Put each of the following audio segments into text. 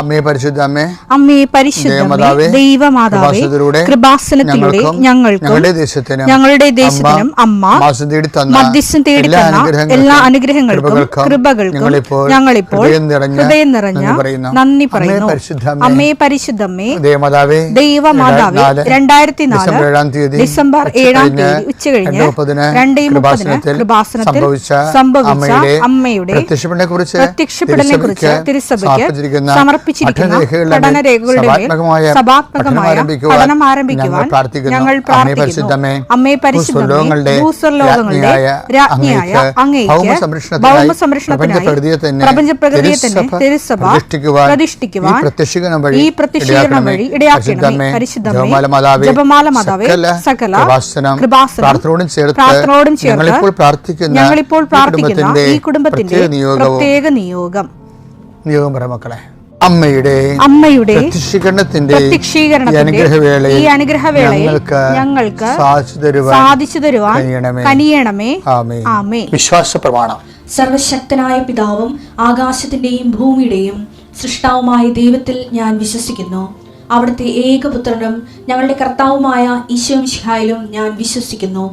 അമ്മേ പരിശുദ്ധ അമ്മേ, അമ്മേ പരിശുദ്ധ ദൈവമാതാവേ, കൃപാസനത്തിലൂടെ ഞങ്ങൾക്കും ഞങ്ങളുടെ ദേശത്തിനും അമ്മ മധ്യസ്ഥം തേടി തന്ന എല്ലാ അനുഗ്രഹങ്ങൾക്കും കൃപകൾക്കും ഞങ്ങളിപ്പോൾ ഹൃദയം നിറഞ്ഞ നന്ദി പറയുന്നു. അമ്മേ പരിശുദ്ധമ്മേ ദൈവമാതാവേ, 2004 ഡിസംബർ 7 ഉച്ചകഴിഞ്ഞ് 2:30 കൃപാസനത്തിൽ സംഭവിച്ച അമ്മയുടെ പ്രത്യക്ഷപ്പെടലിനെ കുറിച്ച് തിരുസഭയ്ക്ക് സമർപ്പിച്ചിരിക്കുന്ന പഠനരേഖകളുടെ സഭാത്മകമായ പഠനം ആരംഭിക്കുവാൻ ഞങ്ങൾ പ്രാർത്ഥിക്കുന്നു. അമ്മേ പരിശുദ്ധമേ, ഭൂസ്വർലോകങ്ങളുടെ രാജ്ഞിയായ അങ്ങേയ്ക്ക് ഭൗമസംരക്ഷണത്തിനായി പ്രപഞ്ചപ്രകൃതിയെ തന്നെ തിരുസഭ പ്രതിഷ്ഠിക്കുവാൻ ഈ പ്രത്യക്ഷീകരണം വഴി ഇടയാക്കണമേ. പരിശുദ്ധമേ, ജപമാല മാതാവേ, സകല കൃപാസനം പ്രാർത്ഥനയോടും ചേർത്ത് ഞങ്ങളിപ്പോൾ പ്രാർത്ഥിക്കുന്ന ഈ കുടുംബത്തിന്റെ പ്രത്യേക നിയോഗം മക്കളെ, അമ്മയുടെ പ്രത്യക്ഷീകരണത്തിന്റെ ഈ അനുഗ്രഹവേളയിൽ ഞങ്ങൾക്ക് സാധിച്ചു തരുവാൻ കനിയണമേ. ആമേൻ. വിശ്വാസ പ്രമാണം. സർവശക്തനായ പിതാവും ആകാശത്തിന്റെയും ഭൂമിയുടെയും സൃഷ്ടാവുമായ ദൈവത്തിൽ ഞാൻ വിശ്വസിക്കുന്നു. അവിടുത്തെ ഏകപുത്രനും ഞങ്ങളുടെ കർത്താവുമായ ഈശോമിശിഹായിലും ഞാൻ വിശ്വസിക്കുന്നു.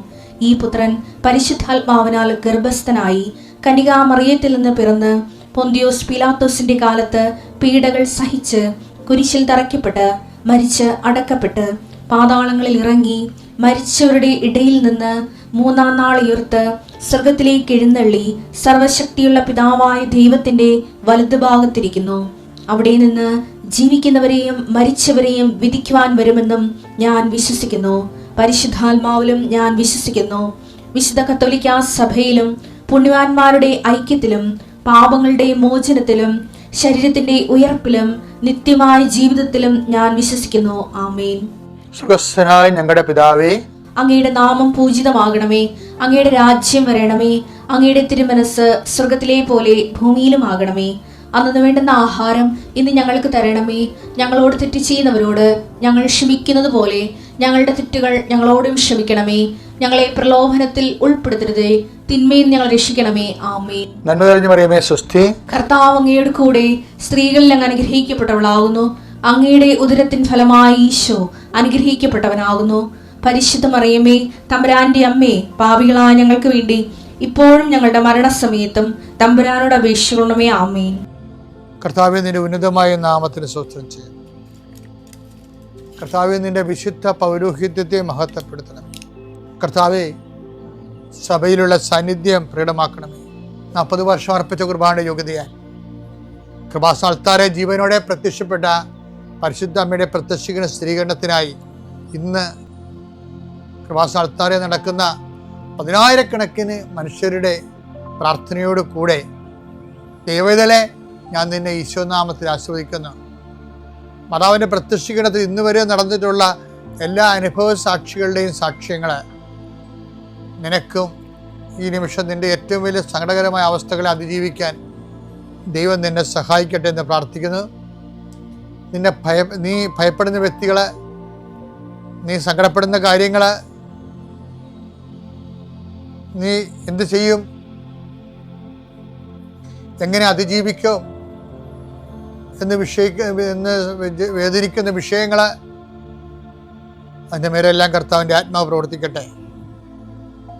ഈ പുത്രൻ പരിശുദ്ധാത്മാവിനാൽ ഗർഭസ്ഥനായി കന്യകാമറിയത്തിൽ നിന്ന് പിറന്ന് പൊന്തിയോസ് പീലാത്തോസിന്റെ കാലത്ത് പീഡകൾ സഹിച്ച് കുരിശിൽ തറയ്ക്കപ്പെട്ട് മരിച്ച് അടക്കപ്പെട്ട് പാതാളങ്ങളിൽ ഇറങ്ങി മരിച്ചവരുടെ ഇടയിൽ നിന്ന് 3-ാം നാൾ ഉയർത്ത് സ്വർഗത്തിലേക്ക് എഴുന്നള്ളി സർവശക്തിയുള്ള പിതാവായ ദൈവത്തിന്റെ വലതുഭാഗത്തിരിക്കുന്നു. അവിടെ നിന്ന് ജീവിക്കുന്നവരെയും മരിച്ചവരെയും വിധിക്കുവാൻ വരുമെന്നും ഞാൻ വിശ്വസിക്കുന്നു. പരിശുദ്ധാത്മാവിലും ഞാൻ വിശ്വസിക്കുന്നു. വിശുദ്ധ കത്തോലിക്കാ സഭയിലും പുണ്യവാന്മാരുടെ ഐക്യത്തിലും പാപങ്ങളുടെ മോചനത്തിലും ശരീരത്തിന്റെ ഉയർപ്പിലും നിത്യമായ ജീവിതത്തിലും ഞാൻ വിശ്വസിക്കുന്നു. ആമേൻ. സുഖസ്ഥനായ ഞങ്ങളുടെ പിതാവേ, അങ്ങയുടെ നാമം പൂജിതമാകണമേ. അങ്ങയുടെ രാജ്യം വരണമേ. അങ്ങയുടെ തിരുമനസ് സ്വർഗത്തിലെ പോലെ ഭൂമിയിലും ആകണമേ. അന്നു വേണ്ടുന്ന ആഹാരം ഇന്ന് ഞങ്ങൾക്ക് തരണമേ. ഞങ്ങളോട് തെറ്റ് ചെയ്യുന്നവരോട് ഞങ്ങൾ ക്ഷമിക്കുന്നത് പോലെ ഞങ്ങളുടെ തെറ്റുകൾ ഞങ്ങളോടും ക്ഷമിക്കണമേ. ഞങ്ങളെ പ്രലോഭനത്തിൽ ഉൾപ്പെടുത്തരുതേ, തിന്മയിൽ ഞങ്ങൾ രക്ഷിക്കണമേ. ആമേൻ. നന്മ നിറഞ്ഞ മറിയമേ, സ്വസ്തി. കർത്താവ് അങ്ങയുടെ കൂടെ സ്ത്രീകളിൽ അങ്ങ് അനുഗ്രഹിക്കപ്പെട്ടവളാകുന്നു. അങ്ങയുടെ ഉദരത്തിൻ ഫലമായി ഈശോ അനുഗ്രഹിക്കപ്പെട്ടവനാകുന്നു. പരിശുദ്ധ മറിയമേ, തമ്പുരാന്റെ അമ്മേ, പാപികളായ ഞങ്ങൾക്ക് വേണ്ടി ഇപ്പോഴും ഞങ്ങളുടെ മരണസമയത്തും തമ്പുരാനോട് അപേക്ഷിക്കണമേ. ആമേൻ. കർത്താവേ, നിന്റെ ഉന്നതമായ നാമത്തിന് സ്തോത്രം ചെയ്യുന്നു. കർത്താവേ, നിന്റെ വിശുദ്ധ പൗരോഹിത്യത്തെ മഹത്വപ്പെടുത്തണം. കർത്താവേ, സഭയിലുള്ള സാന്നിധ്യം പ്രകടമാക്കണമേ. 40 വർഷം അർപ്പിച്ച കുർബാനയുടെ യോഗ്യതയാൽ കൃപാസ്ഥാനത്താരെ ജീവനോടെ പ്രത്യക്ഷപ്പെട്ട പരിശുദ്ധ അമ്മയുടെ പ്രത്യക്ഷീകരണ സ്ഥിരീകരണത്തിനായി ഇന്ന് കൃപാസ്ഥാനത്താരെ നടക്കുന്ന 10,000-കണക്കിന് മനുഷ്യരുടെ പ്രാർത്ഥനയോട് കൂടെ ദൈവവേദലെ ഞാൻ നിന്നെ ഈശോനാമത്തിൽ ആസ്വദിക്കുന്നു. മാതാവിൻ്റെ പ്രത്യക്ഷീകരണത്തിൽ ഇന്ന് വരെ നടന്നിട്ടുള്ള എല്ലാ അനുഭവ സാക്ഷികളുടെയും സാക്ഷ്യങ്ങൾ നിനക്കും ഈ നിമിഷം നിൻ്റെ ഏറ്റവും വലിയ സങ്കടകരമായ അവസ്ഥകളെ അതിജീവിക്കാൻ ദൈവം നിന്നെ സഹായിക്കട്ടെ എന്ന് പ്രാർത്ഥിക്കുന്നു. നീ ഭയപ്പെടുന്ന വ്യക്തികൾ, നീ സങ്കടപ്പെടുന്ന കാര്യങ്ങൾ, നീ എന്ത് ചെയ്യും, എങ്ങനെ അതിജീവിക്കും എന്ന് വേദനിക്കുന്ന വിഷയങ്ങൾ, അതിൻ്റെ മേലെല്ലാം കർത്താവിൻ്റെ ആത്മാവ് പ്രവർത്തിക്കട്ടെ.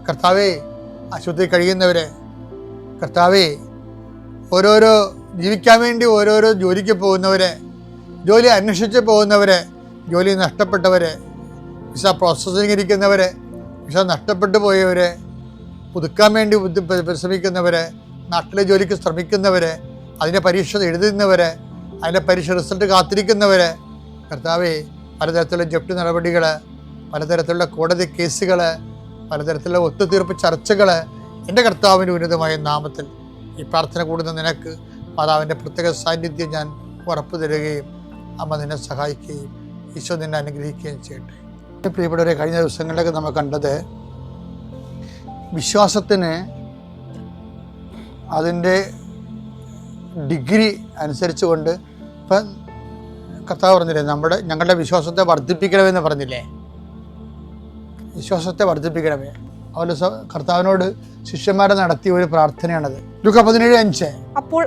കർത്താവേ, ആശുപത്രി കഴിയുന്നവരെ, കർത്താവേ, ഓരോരോ ജീവിക്കാൻ വേണ്ടി ഓരോരോ ജോലിക്ക് പോകുന്നവരെ, ജോലി അന്വേഷിച്ച് പോകുന്നവരെ, ജോലി നഷ്ടപ്പെട്ടവരെ, വിസ പ്രോസസ്സിംഗ് ഇരിക്കുന്നവരെ, വിസ നഷ്ടപ്പെട്ടു പോയവരെ, പുതുക്കാൻ വേണ്ടി പരിശ്രമിക്കുന്നവരെ, നാട്ടിലെ ജോലിക്ക് ശ്രമിക്കുന്നവരെ, അതിൻ്റെ പരീക്ഷ എഴുതുന്നവരെ, അതിൻ്റെ പരീക്ഷ റിസൾട്ട് കാത്തിരിക്കുന്നവരെ, കർത്താവേ, പലതരത്തിലുള്ള ജപ്തി നടപടികൾ, പലതരത്തിലുള്ള കോടതി കേസുകൾ, പലതരത്തിലുള്ള ഒത്തുതീർപ്പ് ചർച്ചകൾ, എൻ്റെ കർത്താവിൻ്റെ ഉന്നതമായ നാമത്തിൽ ഈ പ്രാർത്ഥന കൂടുന്ന നിനക്ക് മാതാവിൻ്റെ പ്രത്യേക സാന്നിധ്യം ഞാൻ ഉറപ്പു തരികയും അമ്മ നിന്നെ സഹായിക്കുകയും ഈശോ നിന്നെ അനുഗ്രഹിക്കുകയും ചെയ്യട്ടെ. പ്രിയപ്പെട്ടവരെ, കഴിഞ്ഞ ദിവസങ്ങളിലൊക്കെ നമ്മൾ കണ്ടത് വിശ്വാസത്തിന് അതിൻ്റെ ഡിഗ്രി അനുസരിച്ചുകൊണ്ട് ഇപ്പം കർത്താവ് പറഞ്ഞില്ലേ, ഞങ്ങളുടെ വിശ്വാസത്തെ വർദ്ധിപ്പിക്കണമെന്ന് പറഞ്ഞില്ലേ, വിശ്വാസത്തെ വർദ്ധിപ്പിക്കണമേ. അവരുടെ കർത്താവിനോട് ശിഷ്യന്മാരെ നടത്തിയ ഒരു പ്രാർത്ഥനയാണത്. ലൂക്കാ 17:5. അപ്പോൾ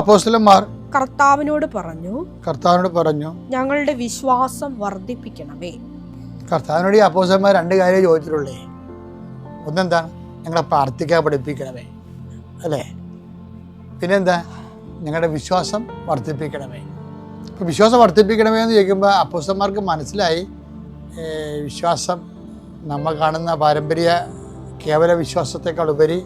അപ്പോസ്തലന്മാർ കർത്താവിനോട് പറഞ്ഞു, ഞങ്ങളുടെ വിശ്വാസം വർദ്ധിപ്പിക്കണമേ. കർത്താവിനോട് ഈ അപ്പോസ്തലന്മാർ 2 കാര്യം ചോദിച്ചിട്ടുള്ളേ. ഒന്നെന്താണ്? ഞങ്ങളെ പ്രാർത്ഥിക്കാൻ പഠിപ്പിക്കണമേ, അല്ലേ? പിന്നെന്താ? ഞങ്ങളുടെ വിശ്വാസം വർദ്ധിപ്പിക്കണമേ. അപ്പോൾ വിശ്വാസം വർദ്ധിപ്പിക്കണമേ എന്ന് ചോദിക്കുമ്പോൾ അപ്പോസ്തലന്മാർക്ക് മനസ്സിലായി, വിശ്വാസം നമ്മൾ കാണുന്ന പാരമ്പര്യ കേവല വിശ്വാസത്തെക്കാൾ ഉപരി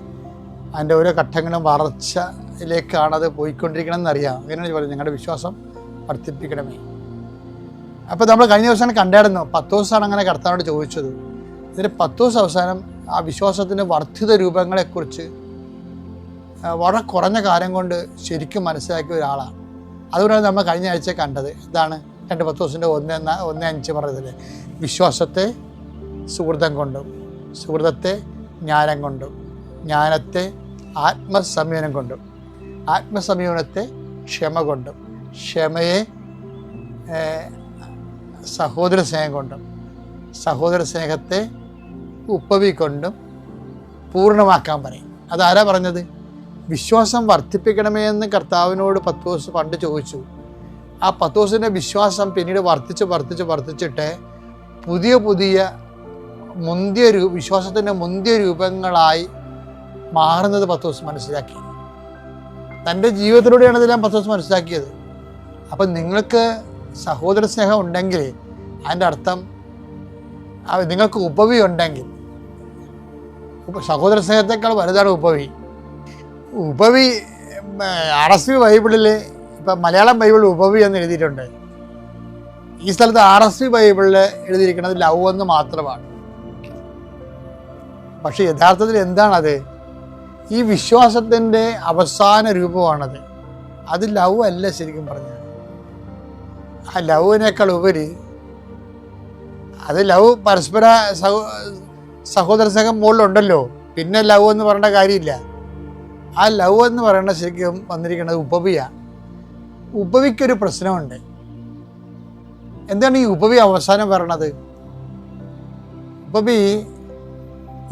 അതിൻ്റെ ഓരോ ഘട്ടങ്ങളും വളർച്ചയിലേക്കാണത് പോയിക്കൊണ്ടിരിക്കണം എന്നറിയാം. അങ്ങനെയാണ് പറയുന്നത്, ഞങ്ങളുടെ വിശ്വാസം വർദ്ധിപ്പിക്കണമേ. അപ്പോൾ നമ്മൾ കഴിഞ്ഞ ദിവസം കണ്ടായിരുന്നു, 10 ദിവസമാണ് അങ്ങനെ കർത്താവിനോട് ചോദിച്ചത്. ഇതിന് 10 ദിവസം അവസാനം ആ വിശ്വാസത്തിൻ്റെ വർദ്ധിത രൂപങ്ങളെക്കുറിച്ച് വളരെ കുറഞ്ഞ കാലം കൊണ്ട് ശരിക്കും മനസ്സിലാക്കിയ ഒരാളാണ്. അതുകൊണ്ടാണ് നമ്മൾ കഴിഞ്ഞ ആഴ്ച കണ്ടത്. എന്താണ് 2 പത്രോസിൻ്റെ 1:5 പറഞ്ഞതിൽ, വിശ്വാസത്തെ സുഹൃതം കൊണ്ടും, സുഹൃതത്തെ ജ്ഞാനം കൊണ്ടും, ജ്ഞാനത്തെ ആത്മസംയമനം കൊണ്ടും, ആത്മസംയമനത്തെ ക്ഷമ കൊണ്ടും, ക്ഷമയെ സഹോദര സ്നേഹം കൊണ്ടും, സഹോദര സ്നേഹത്തെ ഉപവി കൊണ്ടും പൂർണ്ണമാക്കാൻ പറയും. അതാരാ പറഞ്ഞത്? വിശ്വാസം വർദ്ധിപ്പിക്കണമേ എന്ന് കർത്താവിനോട് 10 ദിവസം പണ്ട് ചോദിച്ചു. ആ 10 ദിവസത്തിൻ്റെ വിശ്വാസം പിന്നീട് വർദ്ധിച്ചിട്ട് പുതിയ വിശ്വാസത്തിൻ്റെ മുന്തിയ രൂപങ്ങളായി മാറുന്നത് 10 ദിവസം മനസ്സിലാക്കി. തൻ്റെ ജീവിതത്തിലൂടെയാണ് ഇതെല്ലാം 10 ദിവസം മനസ്സിലാക്കിയത്. അപ്പം നിങ്ങൾക്ക് സഹോദര സ്നേഹം ഉണ്ടെങ്കിൽ അതിൻ്റെ അർത്ഥം നിങ്ങൾക്ക് ഉപവി ഉണ്ടെങ്കിൽ, സഹോദര സ്നേഹത്തെക്കാൾ വലുതാണ് ഉപവി. RSV ബൈബിളിൽ, ഇപ്പം മലയാളം ബൈബിളിൽ ഉപവി എന്ന് എഴുതിയിട്ടുണ്ട്. ഈ സ്ഥലത്ത് RSV ബൈബിളിൽ എഴുതിയിരിക്കുന്നത് ലവ് എന്ന് മാത്രമാണ്. പക്ഷെ യഥാർത്ഥത്തിൽ എന്താണത്? ഈ വിശ്വാസത്തിൻ്റെ അവസാന രൂപമാണത്. അത് ലവ് അല്ല ശരിക്കും പറഞ്ഞത്. ആ ലവിനേക്കാൾ ഉപരി അത് ലവ് പരസ്പര സഹോദര സ്നേഹം മുകളിലുണ്ടല്ലോ, പിന്നെ ലവ് എന്ന് പറയേണ്ട കാര്യമില്ല. ആ ലവ് എന്ന് പറയുന്നത് ശരിക്കും വന്നിരിക്കുന്നത് ഉപവിയാണ്. ഉപവിക്കൊരു പ്രശ്നമുണ്ട്. എന്താണ് ഈ ഉപവി അവസാനം പറയണത്?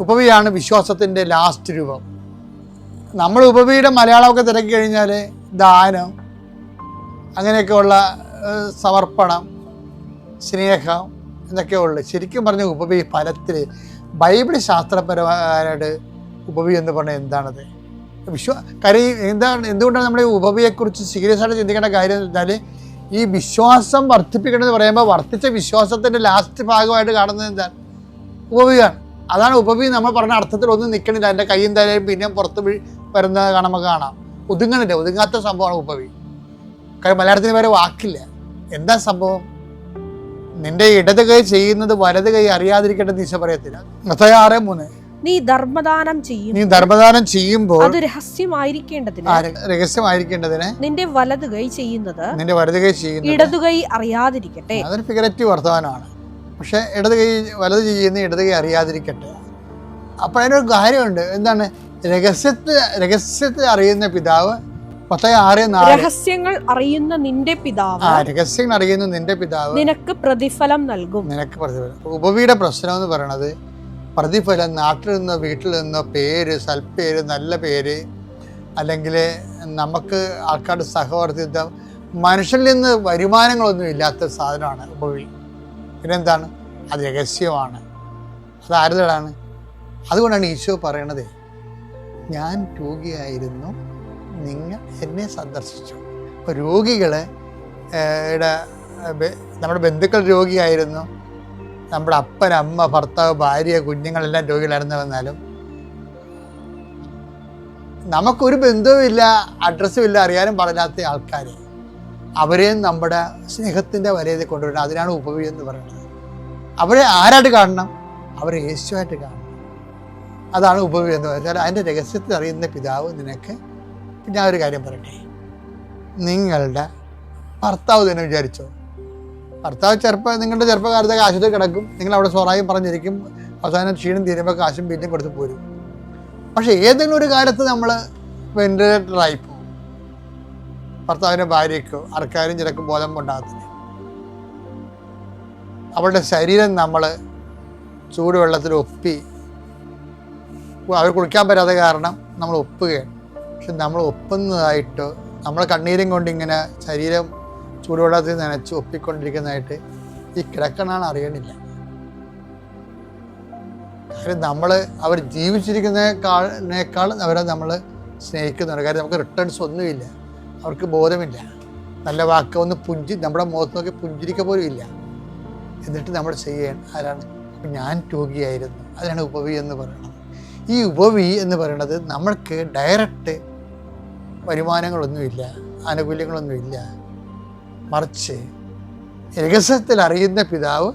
ഉപവിയാണ് വിശ്വാസത്തിൻ്റെ ലാസ്റ്റ് രൂപം. നമ്മൾ ഉപവിയുടെ മലയാളമൊക്കെ തിരക്കി കഴിഞ്ഞാൽ ദാനം, അങ്ങനെയൊക്കെയുള്ള സമർപ്പണം, സ്നേഹം എന്നൊക്കെ ഉള്ളു. ശരിക്കും പറഞ്ഞ ഉപവി ഫലത്തിൽ ബൈബിൾ ശാസ്ത്രപരമായിട്ട് ഉപവി എന്ന് പറഞ്ഞാൽ എന്താണത്? എന്തുകൊണ്ടാണ് നമ്മൾ ഈ ഉപവിയെക്കുറിച്ച് സീരിയസ് ആയിട്ട് ചിന്തിക്കേണ്ട കാര്യം എന്ന് വെച്ചാൽ, ഈ വിശ്വാസം വർദ്ധിപ്പിക്കണമെന്ന് പറയുമ്പോൾ വർദ്ധിച്ച വിശ്വാസത്തിൻ്റെ ലാസ്റ്റ് ഭാഗമായിട്ട് കാണുന്നത് എന്താണ്? ഉപവിയാണ്. അതാണ് ഉപവി. നമ്മൾ പറഞ്ഞ അർത്ഥത്തിൽ ഒന്നും നിൽക്കണില്ല. എൻ്റെ കയ്യും തലയും പിന്നെ പുറത്ത് വരുന്നത് നമുക്ക് കാണാം. ഒതുങ്ങണില്ല, ഒതുങ്ങാത്ത സംഭവമാണ് ഉപവി. കാര്യം മലയാളത്തിന് വേറെ വാക്കില്ല. എന്താ സംഭവം? നിന്റെ ഇടത് കൈ ചെയ്യുന്നത് വലത് കൈ അറിയാതിരിക്കേണ്ട ദിശ പറയത്തില്ല. 6:3 നീ ധർമ്മദാനം ചെയ്യുമ്പോൾ അത് രഹസ്യമായിരിക്കേണ്ടതിന് നിന്റെ വലത് കൈ ചെയ്യുന്നത് ഇടതു കൈ അറിയാതിരിക്കട്ടെ. അതൊരു ഫിഗറേറ്റീവ് വർത്തമാനമാണ്. പക്ഷെ വലത് ചെയ്യുന്ന ഇടത് കൈ അറിയാതിരിക്കട്ടെ. അപ്പോൾ അതിനൊരു കാര്യമുണ്ട്. എന്താണ്? രഹസ്യത്തെ അറിയുന്ന പിതാവ്, 10:6 രഹസ്യങ്ങൾ അറിയുന്ന നിന്റെ പിതാവ് നിനക്ക് പ്രതിഫലം നൽകും. ഉപവിയുടെ പ്രശ്നം എന്ന് പറയുന്നത് പ്രതിഫലം, നാട്ടിൽ നിന്നോ വീട്ടിൽ നിന്നോ പേര്, സൽപ്പേര്, നല്ല പേര്, അല്ലെങ്കിൽ നമുക്ക് ആൾക്കാരുടെ സഹവർത്തിത്വം, മനുഷ്യനിൽ നിന്ന് വരുമാനങ്ങളൊന്നും ഇല്ലാത്ത സാധനമാണ് ഉപവി. പിന്നെന്താണ്? അത് രഹസ്യമാണ്. അത് ആരുതാണ്? അതുകൊണ്ടാണ് ഈശോ പറയണത്, ഞാൻ രോഗിയായിരുന്നു, നിങ്ങൾ എന്നെ സന്ദർശിച്ചു. അപ്പോൾ നമ്മുടെ ബന്ധുക്കൾ രോഗിയായിരുന്നു, നമ്മുടെ അപ്പൻ, അമ്മ, ഭർത്താവ്, ഭാര്യ, കുഞ്ഞുങ്ങളെല്ലാം രോഗികളായിരുന്നു. വന്നാലും നമുക്കൊരു ബന്ധവുമില്ല, അഡ്രസ്സുമില്ല, അറിയാനും പാടില്ലാത്ത ആൾക്കാർ, അവരെയും നമ്മുടെ സ്നേഹത്തിൻ്റെ വലയിൽ കൊണ്ടുവരണം. അതിനാണ് ഉപവി എന്ന് പറയുന്നത്. അവരെ ആരായിട്ട് കാണണം? അവരെ യേശുവായിട്ട് കാണണം. അതാണ് ഉപവി എന്ന് പറഞ്ഞാൽ. അതിൻ്റെ രഹസ്യത്തിൽ അറിയുന്ന പിതാവ് നിനക്ക്. ഞാൻ ഒരു കാര്യം പറയട്ടെ, നിങ്ങളുടെ ഭർത്താവ് തന്നെ വിചാരിച്ചോ, നിങ്ങളുടെ ചെറുപ്പകാലത്തെ ആശുപത്രി കിടക്കും, നിങ്ങൾ അവിടെ സ്വറായും പറഞ്ഞിരിക്കും, അവസാനം ക്ഷീണം തീരുമ്പോൾ കാശും ബില്ലും കൊടുത്ത് പോരും. പക്ഷെ ഏതെങ്കിലും ഒരു കാലത്ത് നമ്മൾ വെന്റിലേറ്ററായി പോകും. ഭർത്താവിൻ്റെ ഭാര്യയ്ക്കോ ആർക്കാരും ചിലക്ക് ബോധം ഉണ്ടാകത്തില്ല. അവളുടെ ശരീരം നമ്മൾ ചൂടുവെള്ളത്തിൽ അവർ കുളിക്കാൻ പറ്റാത്ത കാരണം നമ്മൾ ഒപ്പുകയാണ്. പക്ഷെ നമ്മൾ ഒപ്പുന്നതായിട്ടോ നമ്മൾ കണ്ണീരും കൊണ്ട് ഇങ്ങനെ ശരീരം ചൂടുവെള്ളത്തിൽ നനച്ച് ഒപ്പിക്കൊണ്ടിരിക്കുന്നതായിട്ട് ഈ കിടക്കണാണ് അറിയണില്ല. കാര്യം അവർ ജീവിച്ചിരിക്കുന്നതിനേക്കാൾ അവരെ നമ്മൾ സ്നേഹിക്കുന്നുണ്ട്. കാര്യം നമുക്ക് റിട്ടേൺസ് ഒന്നുമില്ല, അവർക്ക് ബോധമില്ല, നല്ല വാക്ക് ഒന്ന് നമ്മുടെ മുഖത്ത് നോക്കി പുഞ്ചിരിക്ക പോലും ഇല്ല. എന്നിട്ട് നമ്മൾ ചെയ്യാൻ ആരാണ്? അപ്പം ഞാൻ രോഗിയായിരുന്നു. അതിനാണ് ഉപവി എന്ന് പറയുന്നത്. ഈ ഉപവി എന്ന് പറയുന്നത് നമ്മൾക്ക് ഡയറക്റ്റ് വരുമാനങ്ങളൊന്നുമില്ല, ആനുകൂല്യങ്ങളൊന്നുമില്ല. മറിച്ച് രഹസ്യത്തിൽ അറിയുന്ന പിതാവ്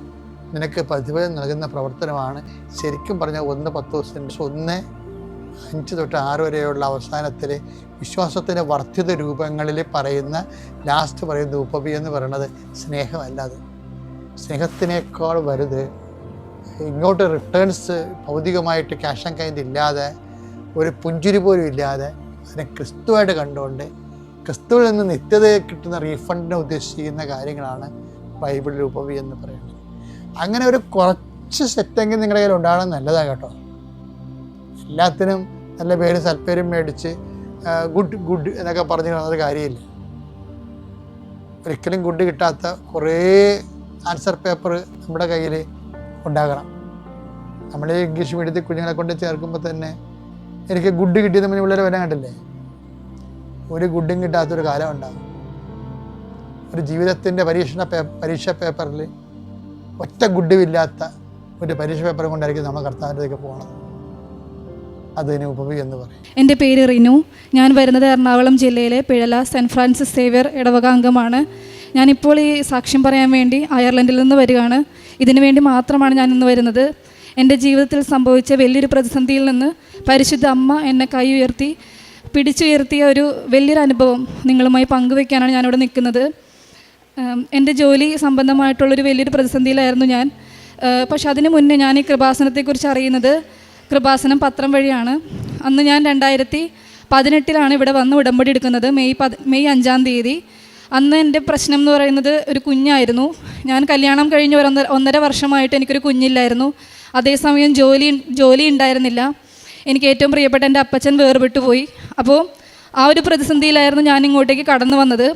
നിനക്ക് പ്രതിഫലം നൽകുന്ന പ്രവർത്തനമാണ് ശരിക്കും പറഞ്ഞാൽ 1:10 തൊട്ട് 6 വരെയുള്ള അവസാനത്തിൽ വിശ്വാസത്തിൻ്റെ വർദ്ധിത രൂപങ്ങളിൽ പറയുന്ന ലാസ്റ്റ് പറയുന്ന ഉപവി എന്ന് പറയുന്നത് സ്നേഹമല്ലാതെ. സ്നേഹത്തിനേക്കാൾ വലുത് ഇങ്ങോട്ട് റിട്ടേൺസ് ഭൗതികമായിട്ട് ക്യാഷ് ആൻഡ് കൈൻഡ് ഇല്ലാതെ, ഒരു പുഞ്ചിരി പോലും ഇല്ലാതെ അതിനെ ക്രിസ്തുവായിട്ട് കണ്ടുകൊണ്ട് ക്രിസ്തുവിൽ നിന്ന് നിത്യതയെ കിട്ടുന്ന റീഫണ്ടിനെ ഉദ്ദേശിക്കുന്ന കാര്യങ്ങളാണ് ബൈബിളിൽ ഉപവി എന്ന് പറയുന്നത്. അങ്ങനെ ഒരു കുറച്ച് സെറ്റെങ്കിൽ നിങ്ങളുടെ കയ്യിൽ ഉണ്ടാകണം, നല്ലതാണ് കേട്ടോ. എല്ലാത്തിനും നല്ല പേരും സൽപ്പേരും മേടിച്ച് ഗുഡ് എന്നൊക്കെ പറഞ്ഞു കാണുന്നത് കാര്യമില്ല. ഒരിക്കലും ഗുഡ് കിട്ടാത്ത കുറേ ആൻസർ പേപ്പർ നമ്മുടെ കയ്യിൽ ഉണ്ടാകണം. നമ്മൾ ഇംഗ്ലീഷ് മീഡിയത്തിൽ കുഞ്ഞുങ്ങളെ കൊണ്ട് ചേർക്കുമ്പോൾ തന്നെ എനിക്ക് ഗുഡ് കിട്ടിയത് മുന്നേ പിള്ളേരെ വരാൻ കണ്ടില്ലേ, ഒരു ഗുഡും കിട്ടാത്തൊരു കാലം ഉണ്ടാകും. ഒരു ജീവിതത്തിൻ്റെ പരീക്ഷ പേപ്പറിൽ ഒറ്റ ഗുഡുമില്ലാത്ത ഒരു പരീക്ഷ പേപ്പർ കൊണ്ടായിരിക്കും നമ്മൾ കർത്താവിൻ്റെയൊക്കെ പോകുന്നത്. അതിന് ഉപവി എന്ന് പറയും. എൻ്റെ പേര് റിനു. ഞാൻ വരുന്നത് എറണാകുളം ജില്ലയിലെ പിഴല സെൻറ്റ് ഫ്രാൻസിസ് സേവ്യർ ഇടവക അംഗമാണ്. ഞാനിപ്പോൾ ഈ സാക്ഷ്യം പറയാൻ വേണ്ടി അയർലൻഡിൽ നിന്ന് വരികയാണ്. ഇതിനു വേണ്ടി മാത്രമാണ് ഞാൻ ഇന്ന് വരുന്നത്. എൻ്റെ ജീവിതത്തിൽ സംഭവിച്ച വലിയൊരു പ്രതിസന്ധിയിൽ നിന്ന് പരിശുദ്ധ അമ്മ എന്നെ കൈ ഉയർത്തി പിടിച്ചുയർത്തിയ ഒരു വലിയൊരു അനുഭവം നിങ്ങളുമായി പങ്കുവയ്ക്കാനാണ് ഞാനിവിടെ നിൽക്കുന്നത്. എൻ്റെ ജോലി സംബന്ധമായിട്ടുള്ളൊരു വലിയൊരു പ്രതിസന്ധിയിലായിരുന്നു ഞാൻ. പക്ഷെ അതിന് മുന്നേ ഞാൻ ഈ കൃപാസനത്തെക്കുറിച്ച് അറിയുന്നത് കൃപാസനം പത്രം വഴിയാണ്. അന്ന് ഞാൻ 2018 ഇവിടെ വന്ന് ഉടമ്പടി എടുക്കുന്നത്. മെയ് 5-ാം തീയതി. അന്ന് എൻ്റെ പ്രശ്നം എന്ന് പറയുന്നത് ഒരു കുഞ്ഞായിരുന്നു. ഞാൻ കല്യാണം കഴിഞ്ഞ് 1.5 വർഷമായിട്ട് എനിക്കൊരു കുഞ്ഞില്ലായിരുന്നു. അതേസമയം ജോലി ഉണ്ടായിരുന്നില്ല. എനിക്ക് ഏറ്റവും പ്രിയപ്പെട്ട എൻ്റെ അപ്പച്ചൻ വേർപെട്ടു പോയി. അപ്പോൾ ആ ഒരു പ്രതിസന്ധിയിലായിരുന്നു ഞാൻ ഇങ്ങോട്ടേക്ക് കടന്നു വന്നത്.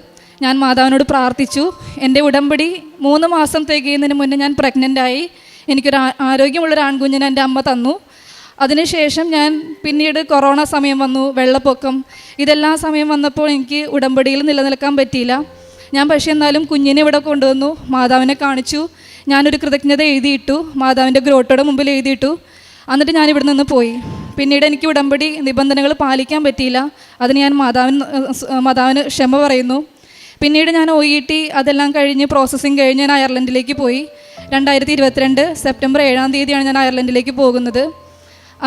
ഞാൻ മാതാവിനോട് പ്രാർത്ഥിച്ചു. എൻ്റെ ഉടമ്പടി 3 മാസം തികയുന്നതിന് മുന്നേ ഞാൻ പ്രഗ്നൻ്റായി. എനിക്കൊരു ആരോഗ്യമുള്ളൊരു ആൺകുഞ്ഞിനെ എൻ്റെ അമ്മ തന്നു. അതിനുശേഷം ഞാൻ പിന്നീട് കൊറോണ സമയം വന്നു, വെള്ളപ്പൊക്കം, ഇതെല്ലാം സമയം വന്നപ്പോൾ എനിക്ക് ഉടമ്പടിയിൽ നിലനിൽക്കാൻ പറ്റിയില്ല. ഞാൻ പക്ഷേ എന്നാലും കുഞ്ഞിനെ ഇവിടെ കൊണ്ടുവന്നു, മാതാവിനെ കാണിച്ചു. ഞാനൊരു കൃതജ്ഞത എഴുതിയിട്ടു, മാതാവിൻ്റെ ഗ്രോട്ടോയുടെ മുമ്പിൽ എഴുതിയിട്ടു. എന്നിട്ട് ഞാൻ ഇവിടെ നിന്ന് പോയി. പിന്നീട് എനിക്ക് ഉടമ്പടി നിബന്ധനകൾ പാലിക്കാൻ പറ്റിയില്ല. അതിന് ഞാൻ മാതാവിന് ക്ഷമ പറയുന്നു. പിന്നീട് ഞാൻ OET അതെല്ലാം കഴിഞ്ഞ് പ്രോസസ്സിങ് കഴിഞ്ഞ് ഞാൻ അയർലൻഡിലേക്ക് പോയി. 2022 സെപ്റ്റംബർ 7-ാം തീയതിയാണ് ഞാൻ അയർലൻഡിലേക്ക് പോകുന്നത്.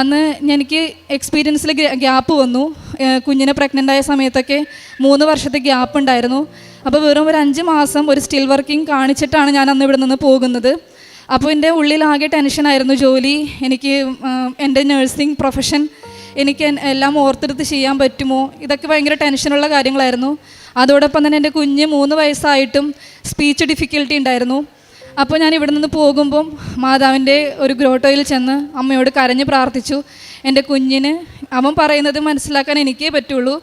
അന്ന് എനിക്ക് എക്സ്പീരിയൻസിൽ ഗ്യാപ്പ് വന്നു. കുഞ്ഞിനെ പ്രഗ്നൻ്റ് ആയ സമയത്തൊക്കെ 3 വർഷത്തെ ഗ്യാപ്പ് ഉണ്ടായിരുന്നു. അപ്പോൾ വെറും ഒരു 5 മാസം ഒരു സ്റ്റിൽ വർക്കിംഗ് കാണിച്ചിട്ടാണ് ഞാൻ അന്ന് ഇവിടെ നിന്ന് പോകുന്നത്. അപ്പോൾ എൻ്റെ ഉള്ളിലാകെ ടെൻഷനായിരുന്നു. ജോലി, എനിക്ക് എൻ്റെ നഴ്സിംഗ് പ്രൊഫഷൻ, എനിക്ക് എല്ലാം ഓർത്തെടുത്ത് ചെയ്യാൻ പറ്റുമോ, ഇതൊക്കെ ഭയങ്കര ടെൻഷനുള്ള കാര്യങ്ങളായിരുന്നു. അതോടൊപ്പം തന്നെ എൻ്റെ കുഞ്ഞ് 3 വയസ്സായിട്ടും സ്പീച്ച് ഡിഫിക്കൽട്ടി ഉണ്ടായിരുന്നു. അപ്പോൾ ഞാൻ ഇവിടെ നിന്ന് പോകുമ്പം മാതാവിൻ്റെ ഒരു ഗ്രോട്ടോയിൽ ചെന്ന് അമ്മയോട് കരഞ്ഞ് പ്രാർത്ഥിച്ചു. എൻ്റെ കുഞ്ഞിന് അവൻ പറയുന്നത് മനസ്സിലാക്കാൻ എനിക്കേ പറ്റുള്ളൂ.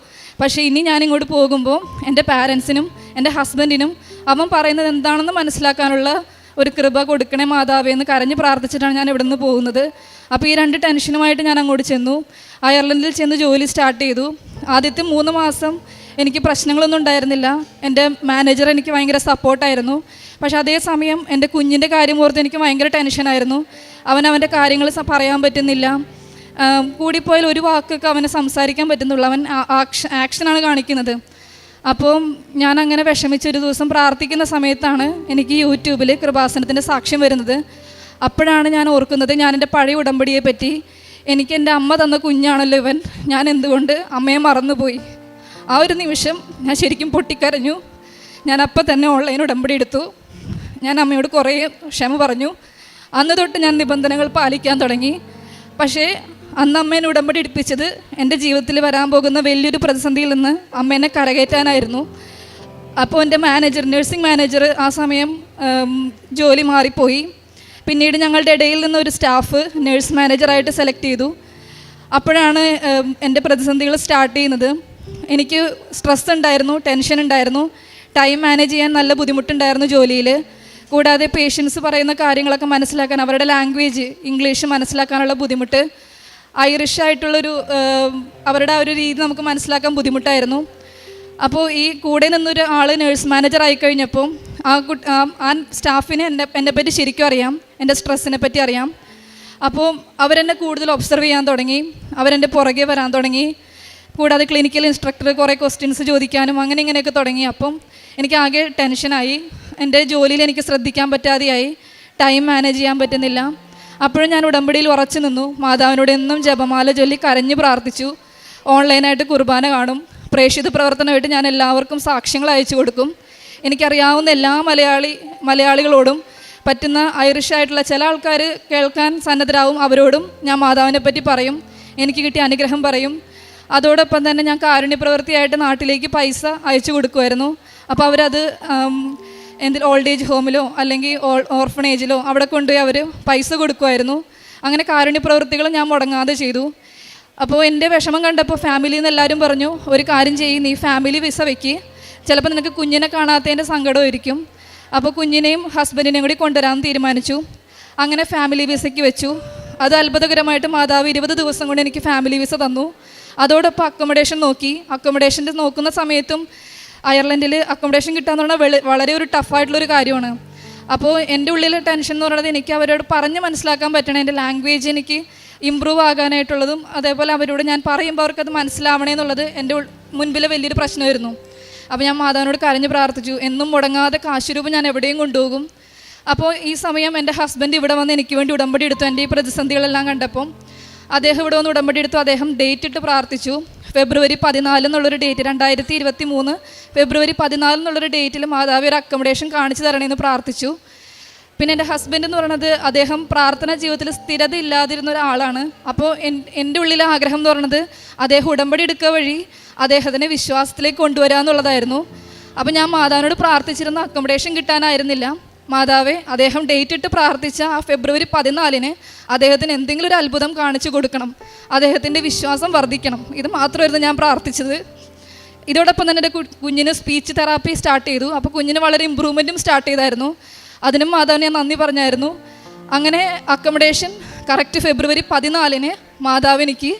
പക്ഷേ ഇനി ഞാനിങ്ങോട്ട് പോകുമ്പോൾ എൻ്റെ പാരൻസിനും എൻ്റെ ഹസ്ബൻഡിനും അവൻ പറയുന്നത് എന്താണെന്ന് മനസ്സിലാക്കാനുള്ള ഒരു കൃപ കൊടുക്കണേ മാതാവേ എന്ന് കരഞ്ഞ് പ്രാർത്ഥിച്ചിട്ടാണ് ഞാൻ ഇവിടെ നിന്ന് പോകുന്നത്. അപ്പോൾ ഈ 2 ടെൻഷനുമായിട്ട് ഞാൻ അങ്ങോട്ട് ചെന്നു. അയർലൻഡിൽ ചെന്ന് ജോലി സ്റ്റാർട്ട് ചെയ്തു. ആദ്യത്തെ 3 മാസം എനിക്ക് പ്രശ്നങ്ങളൊന്നും ഉണ്ടായിരുന്നില്ല. എൻ്റെ മാനേജർ എനിക്ക് ഭയങ്കര സപ്പോർട്ടായിരുന്നു. പക്ഷേ അതേസമയം എൻ്റെ കുഞ്ഞിൻ്റെ കാര്യം ഓർത്ത് എനിക്ക് ഭയങ്കര ടെൻഷനായിരുന്നു. അവൻ്റെ കാര്യങ്ങൾ പറയാൻ പറ്റുന്നില്ല. കൂടിപ്പോയാൽ ഒരു വാക്കൊക്കെ അവനെ സംസാരിക്കാൻ പറ്റുന്നുള്ളൂ. അവൻ ആക്ഷനാണ് കാണിക്കുന്നത്. അപ്പം ഞാൻ അങ്ങനെ വിഷമിച്ചൊരു ദിവസം പ്രാർത്ഥിക്കുന്ന സമയത്താണ് എനിക്ക് യൂട്യൂബിൽ കൃപാസനത്തിൻ്റെ സാക്ഷ്യം വരുന്നത്. അപ്പോഴാണ് ഞാൻ ഓർക്കുന്നത് ഞാൻ എൻ്റെ പഴയ ഉടമ്പടിയെ പറ്റി. എനിക്ക് എൻ്റെ അമ്മ തന്ന കുഞ്ഞാണല്ലോ ഇവൻ, ഞാൻ എന്തുകൊണ്ട് അമ്മയെ മറന്നുപോയി. ആ ഒരു നിമിഷം ഞാൻ ശരിക്കും പൊട്ടിക്കരഞ്ഞു. ഞാൻ അപ്പം തന്നെ ഓൺലൈൻ ഉടമ്പടി എടുത്തു. ഞാൻ അമ്മയോട് കുറേ ക്ഷമ പറഞ്ഞു. അന്ന് തൊട്ട് ഞാൻ നിബന്ധനകൾ പാലിക്കാൻ തുടങ്ങി. പക്ഷേ അന്ന് അമ്മേനെ ഉടമ്പടി എടുപ്പിച്ചത് എൻ്റെ ജീവിതത്തിൽ വരാൻ പോകുന്ന വലിയൊരു പ്രതിസന്ധിയിൽ നിന്ന് അമ്മേനെ കരകയറ്റാനായിരുന്നു. അപ്പോൾ എൻ്റെ നഴ്സിംഗ് മാനേജർ ആ സമയം ജോലി മാറിപ്പോയി. പിന്നീട് ഞങ്ങളുടെ ഇടയിൽ നിന്ന് ഒരു സ്റ്റാഫ് നഴ്സ് മാനേജറായിട്ട് സെലക്ട് ചെയ്തു. അപ്പോഴാണ് എൻ്റെ പ്രതിസന്ധികൾ സ്റ്റാർട്ട് ചെയ്യുന്നത്. എനിക്ക് സ്ട്രെസ് ഉണ്ടായിരുന്നു, ടെൻഷൻ ഉണ്ടായിരുന്നു, ടൈം മാനേജ് ചെയ്യാൻ നല്ല ബുദ്ധിമുട്ടുണ്ടായിരുന്നു ജോലിയിൽ. കൂടാതെ പേഷ്യൻസ് പറയുന്ന കാര്യങ്ങളൊക്കെ മനസ്സിലാക്കാൻ, അവരുടെ ലാംഗ്വേജ് ഇംഗ്ലീഷ് മനസ്സിലാക്കാനുള്ള ബുദ്ധിമുട്ട്, ഐറിഷ് ആയിട്ടുള്ളൊരു അവരുടെ ആ ഒരു രീതി നമുക്ക് മനസ്സിലാക്കാൻ ബുദ്ധിമുട്ടായിരുന്നു. അപ്പോൾ ഈ കൂടെ നിന്നൊരു ആൾ നേഴ്സ് മാനേജർ ആയിക്കഴിഞ്ഞപ്പോൾ ആ സ്റ്റാഫിന് എന്നെ പറ്റി ശരിക്കും അറിയാം, എൻ്റെ സ്ട്രെസ്സിനെ പറ്റി അറിയാം. അപ്പോൾ അവരെന്നെ കൂടുതൽ ഒബ്സർവ് ചെയ്യാൻ തുടങ്ങി, അവരെൻ്റെ പുറകെ വരാൻ തുടങ്ങി. കൂടാതെ ക്ലിനിക്കൽ ഇൻസ്ട്രക്ടർ കുറേ ക്വസ്റ്റ്യൻസ് ചോദിക്കാനും അങ്ങനെ ഇങ്ങനെയൊക്കെ തുടങ്ങി. അപ്പം എനിക്ക് ആകെ ടെൻഷനായി, എൻ്റെ ജോലിയിൽ എനിക്ക് ശ്രദ്ധിക്കാൻ പറ്റാതെയായി, ടൈം മാനേജ് ചെയ്യാൻ പറ്റുന്നില്ല. അപ്പോഴും ഞാൻ ഉടമ്പടിയിൽ ഉറച്ചു നിന്നു. മാതാവിനോട് എന്നും ജപമാല ചൊല്ലി കരഞ്ഞ് പ്രാർത്ഥിച്ചു. ഓൺലൈനായിട്ട് കുർബാന കാണും. പ്രേക്ഷിത പ്രവർത്തനമായിട്ട് ഞാൻ എല്ലാവർക്കും സാക്ഷ്യങ്ങൾ അയച്ചു കൊടുക്കും. എനിക്കറിയാവുന്ന എല്ലാ മലയാളികളോടും, പറ്റുന്ന ഐറിഷ് ആയിട്ടുള്ള ചില ആൾക്കാർ കേൾക്കാൻ സന്നദ്ധരാവും, അവരോടും ഞാൻ മാതാവിനെ പറ്റി പറയും, എനിക്ക് കിട്ടിയ അനുഗ്രഹം പറയും. അതോടൊപ്പം തന്നെ ഞാൻ കാരുണ്യപ്രവൃത്തിയായിട്ട് നാട്ടിലേക്ക് പൈസ അയച്ചു കൊടുക്കുമായിരുന്നു. അപ്പോൾ അവരത് ഓൾഡ് ഏജ് ഹോമിലോ അല്ലെങ്കിൽ ഓർഫണേജിലോ അവിടെ കൊണ്ടുപോയി അവർ പൈസ കൊടുക്കുമായിരുന്നു. അങ്ങനെ കാരുണ്യപ്രവൃത്തികൾ ഞാൻ മുടങ്ങാതെ ചെയ്തു. അപ്പോൾ എൻ്റെ വിഷമം കണ്ടപ്പോൾ ഫാമിലിയിൽ നിന്ന് എല്ലാവരും പറഞ്ഞു, ഒരു കാര്യം ചെയ്യും, നീ ഫാമിലി വിസ വെക്ക്, ചിലപ്പോൾ നിനക്ക് കുഞ്ഞിനെ കാണാത്തതിൻ്റെ സങ്കടമായിരിക്കും. അപ്പോൾ കുഞ്ഞിനെയും ഹസ്ബൻഡിനെയും കൂടി കൊണ്ടുവരാമെന്ന് തീരുമാനിച്ചു. അങ്ങനെ ഫാമിലി വിസയ്ക്ക് വെച്ചു. അത് അത്ഭുതകരമായിട്ട് മാതാവ് 20 ദിവസം കൊണ്ട് എനിക്ക് ഫാമിലി വിസ തന്നു. അതോടൊപ്പം അക്കോമഡേഷൻ നോക്കി. അക്കോമഡേഷൻ നോക്കുന്ന സമയത്തും അയർലൻഡിൽ അക്കോമഡേഷൻ കിട്ടാന്ന് പറഞ്ഞാൽ വളരെ ഒരു ടഫായിട്ടുള്ളൊരു കാര്യമാണ്. അപ്പോൾ എൻ്റെ ഉള്ളിലെ ടെൻഷൻ എന്ന് പറയുന്നത് എനിക്ക് അവരോട് പറഞ്ഞ് മനസ്സിലാക്കാൻ പറ്റണം, എൻ്റെ ലാംഗ്വേജ് എനിക്ക് ഇമ്പ്രൂവ് ആകാനായിട്ടുള്ളതും അതേപോലെ അവരോട് ഞാൻ പറയുമ്പോൾ അവർക്കത് മനസ്സിലാവണേ എന്നുള്ളത് എൻ്റെ മുൻപിലെ വലിയൊരു പ്രശ്നമായിരുന്നു. അപ്പോൾ ഞാൻ മാതാവിനോട് കരഞ്ഞ് പ്രാർത്ഥിച്ചു, എന്നും മുടങ്ങാതെ കാശുരൂപം ഞാൻ എവിടെയും കൊണ്ടുപോകും. അപ്പോൾ ഈ സമയം എൻ്റെ ഹസ്ബൻഡ് ഇവിടെ വന്ന് എനിക്ക് വേണ്ടി ഉടമ്പടി എടുത്തു. എൻ്റെ ഈ പ്രതിസന്ധികളെല്ലാം കണ്ടപ്പം അദ്ദേഹം ഇവിടെ വന്ന് ഉടമ്പടി എടുത്തു. അദ്ദേഹം ഡേറ്റ് ഇട്ട് പ്രാർത്ഥിച്ചു. ഫെബ്രുവരി 14 എന്നുള്ളൊരു ഡേറ്റ്, 2023 ഫെബ്രുവരി 14 എന്നുള്ളൊരു ഡേറ്റിൽ മാതാവ് ഒരു അക്കോമഡേഷൻ കാണിച്ചു തരണമെന്ന് പ്രാർത്ഥിച്ചു. പിന്നെ എൻ്റെ ഹസ്ബൻഡ് എന്ന് പറയുന്നത് അദ്ദേഹം പ്രാർത്ഥനാ ജീവിതത്തിൽ സ്ഥിരത ഇല്ലാതിരുന്ന ഒരാളാണ്. അപ്പോൾ എൻ്റെ ഉള്ളിലെ ആഗ്രഹം എന്ന് പറയുന്നത് അദ്ദേഹം ഉടമ്പടി എടുക്കുക വഴി അദ്ദേഹത്തിനെ വിശ്വാസത്തിലേക്ക് കൊണ്ടുവരിക എന്നുള്ളതായിരുന്നു. അപ്പോൾ ഞാൻ മാതാവിനോട് പ്രാർത്ഥിച്ചിരുന്ന അക്കോമഡേഷൻ കിട്ടാനായിരുന്നില്ല. മാതാവേ, അദ്ദേഹം ഡേറ്റ് ഇട്ട് പ്രാർത്ഥിച്ച ആ ഫെബ്രുവരി 14 അദ്ദേഹത്തിന് എന്തെങ്കിലും ഒരു അത്ഭുതം കാണിച്ചു കൊടുക്കണം, അദ്ദേഹത്തിൻ്റെ വിശ്വാസം വർദ്ധിക്കണം. ഇത് മാത്രമായിരുന്നു ഞാൻ പ്രാർത്ഥിച്ചത്. ഇതോടൊപ്പം തന്നെ എൻ്റെ കുഞ്ഞിന് സ്പീച്ച് തെറാപ്പി സ്റ്റാർട്ട് ചെയ്തു. അപ്പോൾ കുഞ്ഞിന് വളരെ ഇമ്പ്രൂവ്മെൻറ്റും സ്റ്റാർട്ട് ചെയ്തായിരുന്നു. അതിനും മാതാവിന് ഞാൻ നന്ദി പറഞ്ഞായിരുന്നു. അങ്ങനെ അക്കോമഡേഷൻ കറക്റ്റ് ഫെബ്രുവരി 14 മാതാവ് എനിക്ക്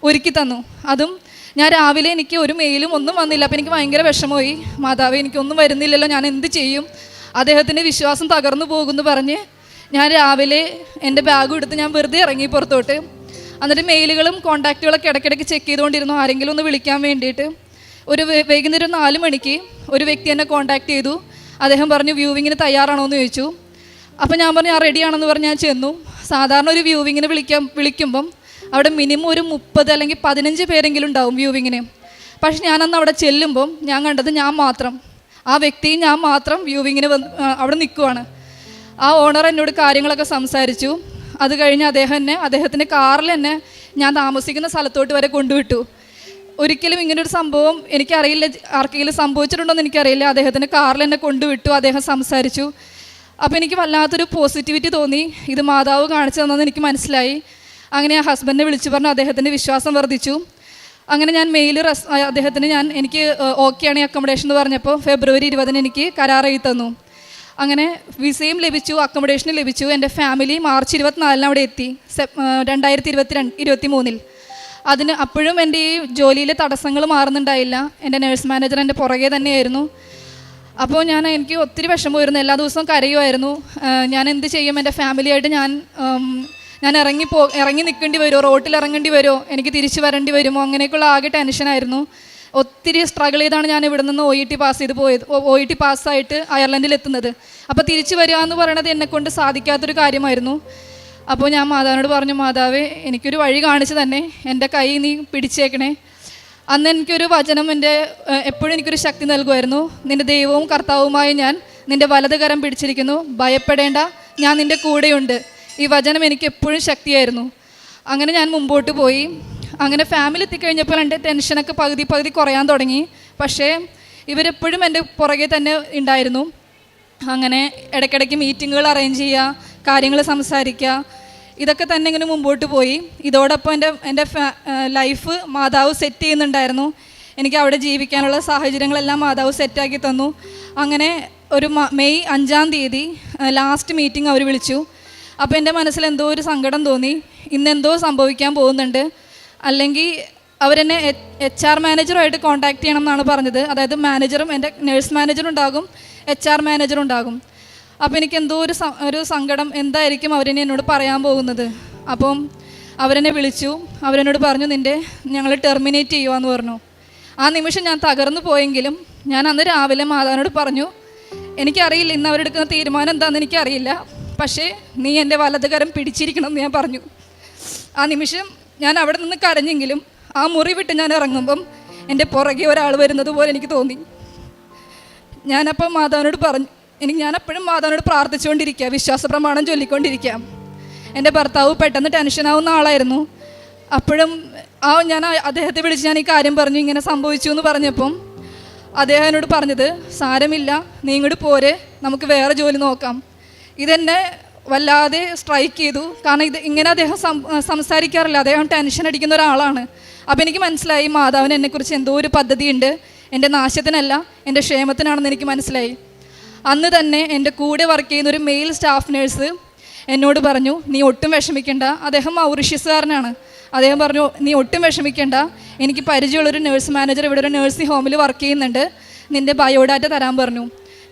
ഒരുക്കി തന്നു. അതും ഞാൻ രാവിലെ എനിക്ക് ഒരു മെയിലും ഒന്നും വന്നില്ല. അപ്പോൾ എനിക്ക് ഭയങ്കര വിഷമമായി. മാതാവ്, എനിക്കൊന്നും വരുന്നില്ലല്ലോ, ഞാൻ എന്ത് ചെയ്യും, അദ്ദേഹത്തിൻ്റെ വിശ്വാസം തകർന്നു പോകുമെന്ന് പറഞ്ഞ് ഞാൻ രാവിലെ എൻ്റെ ബാഗും എടുത്ത് ഞാൻ വെറുതെ ഇറങ്ങി പുറത്തോട്ട്. എന്നിട്ട് മെയിലുകളും കോൺടാക്റ്റുകളൊക്കെ ഇടയ്ക്കിടയ്ക്ക് ചെക്ക് ചെയ്തുകൊണ്ടിരുന്നു, ആരെങ്കിലും ഒന്ന് വിളിക്കാൻ വേണ്ടിയിട്ട്. ഒരു വൈകുന്നേരം 4 മണിക്ക് ഒരു വ്യക്തി എന്നെ കോൺടാക്റ്റ് ചെയ്തു. അദ്ദേഹം പറഞ്ഞു, വ്യൂവിങ്ങിന് തയ്യാറാണോ എന്ന് ചോദിച്ചു. അപ്പോൾ ഞാൻ പറഞ്ഞു, ആ റെഡിയാണെന്ന് പറഞ്ഞ് ഞാൻ ചെന്നു. സാധാരണ ഒരു വ്യൂവിങ്ങിന് വിളിക്കുമ്പം അവിടെ മിനിമം ഒരു 30 അല്ലെങ്കിൽ 15 പേരെങ്കിലും ഉണ്ടാവും വ്യൂവിങ്ങിന്. പക്ഷെ ഞാനന്ന് അവിടെ ചെല്ലുമ്പം ഞാൻ കണ്ടത് ഞാൻ മാത്രം, ആ വ്യക്തി ഞാൻ മാത്രം വ്യൂവിങ്ങിന് അവിടെ നിൽക്കുവാണ്. ആ ഓണർ എന്നോട് കാര്യങ്ങളൊക്കെ സംസാരിച്ചു. അത് കഴിഞ്ഞ് അദ്ദേഹത്തിൻ്റെ കാറിൽ എന്നെ ഞാൻ താമസിക്കുന്ന സ്ഥലത്തോട്ട് വരെ കൊണ്ടുവിട്ടു. ഒരിക്കലും ഇങ്ങനൊരു സംഭവം എനിക്കറിയില്ല, ആർക്കെങ്കിലും സംഭവിച്ചിട്ടുണ്ടോ എന്ന് എനിക്കറിയില്ല. അദ്ദേഹത്തിൻ്റെ കാറിൽ എന്നെ കൊണ്ടുവിട്ടു, അദ്ദേഹം സംസാരിച്ചു. അപ്പോൾ എനിക്ക് വല്ലാത്തൊരു പോസിറ്റിവിറ്റി തോന്നി. ഇത് മാതാവ് കാണിച്ചു തന്നെന്ന് എനിക്ക് മനസ്സിലായി. അങ്ങനെ ആ ഹസ്ബൻഡിനെ വിളിച്ചു പറഞ്ഞു, അദ്ദേഹത്തിൻ്റെ വിശ്വാസം വർദ്ധിച്ചു. അങ്ങനെ ഞാൻ അദ്ദേഹത്തിന് എനിക്ക് ഓക്കെയാണ് ഈ അക്കോമഡേഷൻ എന്ന് പറഞ്ഞപ്പോൾ ഫെബ്രുവരി 20 എനിക്ക് കരാർ എഴുതി തന്നു. അങ്ങനെ വിസയും ലഭിച്ചു, അക്കോമഡേഷനും ലഭിച്ചു. എൻ്റെ ഫാമിലി മാർച്ച് 24 അവിടെ എത്തി, 2023. അപ്പോഴും എൻ്റെ ഈ ജോലിയിലെ തടസ്സങ്ങൾ മാറുന്നുണ്ടായില്ല. എൻ്റെ നേഴ്സ് മാനേജർ എൻ്റെ പുറകെ തന്നെയായിരുന്നു. അപ്പോൾ എനിക്ക് ഒത്തിരി വിഷമമായിരുന്നു, എല്ലാ ദിവസവും കരയുമായിരുന്നു. ഞാൻ എന്ത് ചെയ്യും, എൻ്റെ ഫാമിലിയായിട്ട് ഞാൻ ഇറങ്ങി നിൽക്കേണ്ടി വരുമോ, റോട്ടിൽ ഇറങ്ങേണ്ടി വരുമോ, എനിക്ക് തിരിച്ചു വരേണ്ടി വരുമോ, അങ്ങനെയൊക്കെയുള്ള ആകെ ടെൻഷനായിരുന്നു. ഒത്തിരി സ്ട്രഗിൾ ചെയ്താണ് ഞാൻ ഇവിടെ നിന്ന് OET പാസ്സായിട്ട് അയർലൻഡിൽ എത്തുന്നത്. അപ്പോൾ തിരിച്ചു വരിക എന്ന് പറയുന്നത് എന്നെക്കൊണ്ട് സാധിക്കാത്തൊരു കാര്യമായിരുന്നു. അപ്പോൾ ഞാൻ മാതാവിനോട് പറഞ്ഞു, മാതാവേ, എനിക്കൊരു വഴി കാണിച്ചു തന്നെ, എൻ്റെ കൈ നീ പിടിച്ചേക്കണേ. അന്ന് എനിക്കൊരു വചനം എപ്പോഴും എനിക്കൊരു ശക്തി നൽകുമായിരുന്നു. നിൻ്റെ ദൈവവും കർത്താവുമായി ഞാൻ നിൻ്റെ വലത് കരം പിടിച്ചിരിക്കുന്നു, ഭയപ്പെടേണ്ട, ഞാൻ നിൻ്റെ കൂടെയുണ്ട്. ഈ വചനം എനിക്ക് എപ്പോഴും ശക്തിയായിരുന്നു. അങ്ങനെ ഞാൻ മുമ്പോട്ട് പോയി. അങ്ങനെ ഫാമിലി എത്തിക്കഴിഞ്ഞപ്പോൾ എൻ്റെ ടെൻഷനൊക്കെ പകുതി കുറയാൻ തുടങ്ങി. പക്ഷേ ഇവരെപ്പോഴും എൻ്റെ പുറകെ തന്നെ ഉണ്ടായിരുന്നു. അങ്ങനെ ഇടയ്ക്കിടയ്ക്ക് മീറ്റിങ്ങുകൾ അറേഞ്ച് ചെയ്യുക, കാര്യങ്ങൾ സംസാരിക്കുക, ഇതൊക്കെ തന്നെ ഇങ്ങനെ മുമ്പോട്ട് പോയി. ഇതോടൊപ്പം എൻ്റെ ലൈഫ് മാതാവ് സെറ്റ് ചെയ്യുന്നുണ്ടായിരുന്നു. എനിക്ക് അവിടെ ജീവിക്കാനുള്ള സാഹചര്യങ്ങളെല്ലാം മാതാവ് സെറ്റാക്കി തന്നു. അങ്ങനെ ഒരു മെയ് 5-ാം തീയതി ലാസ്റ്റ് മീറ്റിംഗ് അവർ വിളിച്ചു. അപ്പോൾ എൻ്റെ മനസ്സിൽ എന്തോ ഒരു സങ്കടം തോന്നി, ഇന്നെന്തോ സംഭവിക്കാൻ പോകുന്നുണ്ട്. അല്ലെങ്കിൽ അവരെന്നെ HR മാനേജറുമായിട്ട് കോൺടാക്ട് ചെയ്യണം എന്നാണ് പറഞ്ഞത്. അതായത് മാനേജറും എൻ്റെ നേഴ്സ് മാനേജറും ഉണ്ടാകും, HR മാനേജറും ഉണ്ടാകും. അപ്പോൾ എനിക്ക് എന്തോ ഒരു സങ്കടം, എന്തായിരിക്കും അവരെന്നെ എന്നോട് പറയാൻ പോകുന്നത്. അപ്പം അവരെന്നെ വിളിച്ചു, അവരെന്നോട് പറഞ്ഞു ഞങ്ങൾ ടെർമിനേറ്റ് ചെയ്യുവാന്ന് പറഞ്ഞു. ആ നിമിഷം ഞാൻ തകർന്നു പോയെങ്കിലും ഞാൻ അന്ന് രാവിലെ മാതാവിനോട് പറഞ്ഞു, എനിക്കറിയില്ല ഇന്ന് അവരെടുക്കുന്ന തീരുമാനം എന്താണെന്ന് എനിക്കറിയില്ല, പക്ഷേ നീ എൻ്റെ വലതുകരം പിടിച്ചിരിക്കണം എന്ന് ഞാൻ പറഞ്ഞു. ആ നിമിഷം ഞാൻ അവിടെ നിന്ന് കരഞ്ഞെങ്കിലും ആ മുറി വിട്ട് ഞാൻ ഇറങ്ങുമ്പം എൻ്റെ പുറകെ ഒരാൾ വരുന്നത് പോലെ എനിക്ക് തോന്നി. ഞാനപ്പം മാതാവിനോട് പറഞ്ഞു, ഞാനപ്പോഴും മാതാവിനോട് പ്രാർത്ഥിച്ചുകൊണ്ടിരിക്കുക, വിശ്വാസ പ്രമാണം ചൊല്ലിക്കൊണ്ടിരിക്കാം. എൻ്റെ ഭർത്താവ് പെട്ടെന്ന് ടെൻഷനാവുന്ന ആളായിരുന്നു. അപ്പോഴും ഞാൻ അദ്ദേഹത്തെ വിളിച്ച് ഞാൻ ഈ കാര്യം പറഞ്ഞു, ഇങ്ങനെ സംഭവിച്ചു എന്ന് പറഞ്ഞപ്പം അദ്ദേഹം എന്നോട് പറഞ്ഞത്, സാരമില്ല, നീ ഇങ്ങോട്ട് പോരെ, നമുക്ക് വേറെ ജോലി നോക്കാം. ഇതെന്നെ വല്ലാതെ സ്ട്രൈക്ക് ചെയ്തു. കാരണം ഇങ്ങനെ അദ്ദേഹം സംസാരിക്കാറില്ല, അദ്ദേഹം ടെൻഷൻ അടിക്കുന്ന ഒരാളാണ്. അപ്പോൾ എനിക്ക് മനസ്സിലായി മാതാവിന് എന്നെക്കുറിച്ച് എന്തോ ഒരു പദ്ധതിയുണ്ട്, എൻ്റെ നാശത്തിനല്ല എൻ്റെ ക്ഷേമത്തിനാണെന്ന് എനിക്ക് മനസ്സിലായി. അന്ന് തന്നെ എൻ്റെ കൂടെ വർക്ക് ചെയ്യുന്ന ഒരു മെയിൽ സ്റ്റാഫ് നേഴ്സ് എന്നോട് പറഞ്ഞു, നീ ഒട്ടും വിഷമിക്കേണ്ട. അദ്ദേഹം മൗറീഷ്യസുകാരനാണ്. അദ്ദേഹം പറഞ്ഞു, നീ ഒട്ടും വിഷമിക്കേണ്ട, എനിക്ക് പരിചയമുള്ളൊരു നേഴ്സ് മാനേജർ ഇവിടെ ഒരു നേഴ്സിംഗ് ഹോമിൽ വർക്ക് ചെയ്യുന്നുണ്ട്, നിൻ്റെ ബയോഡാറ്റ തരാൻ പറഞ്ഞു.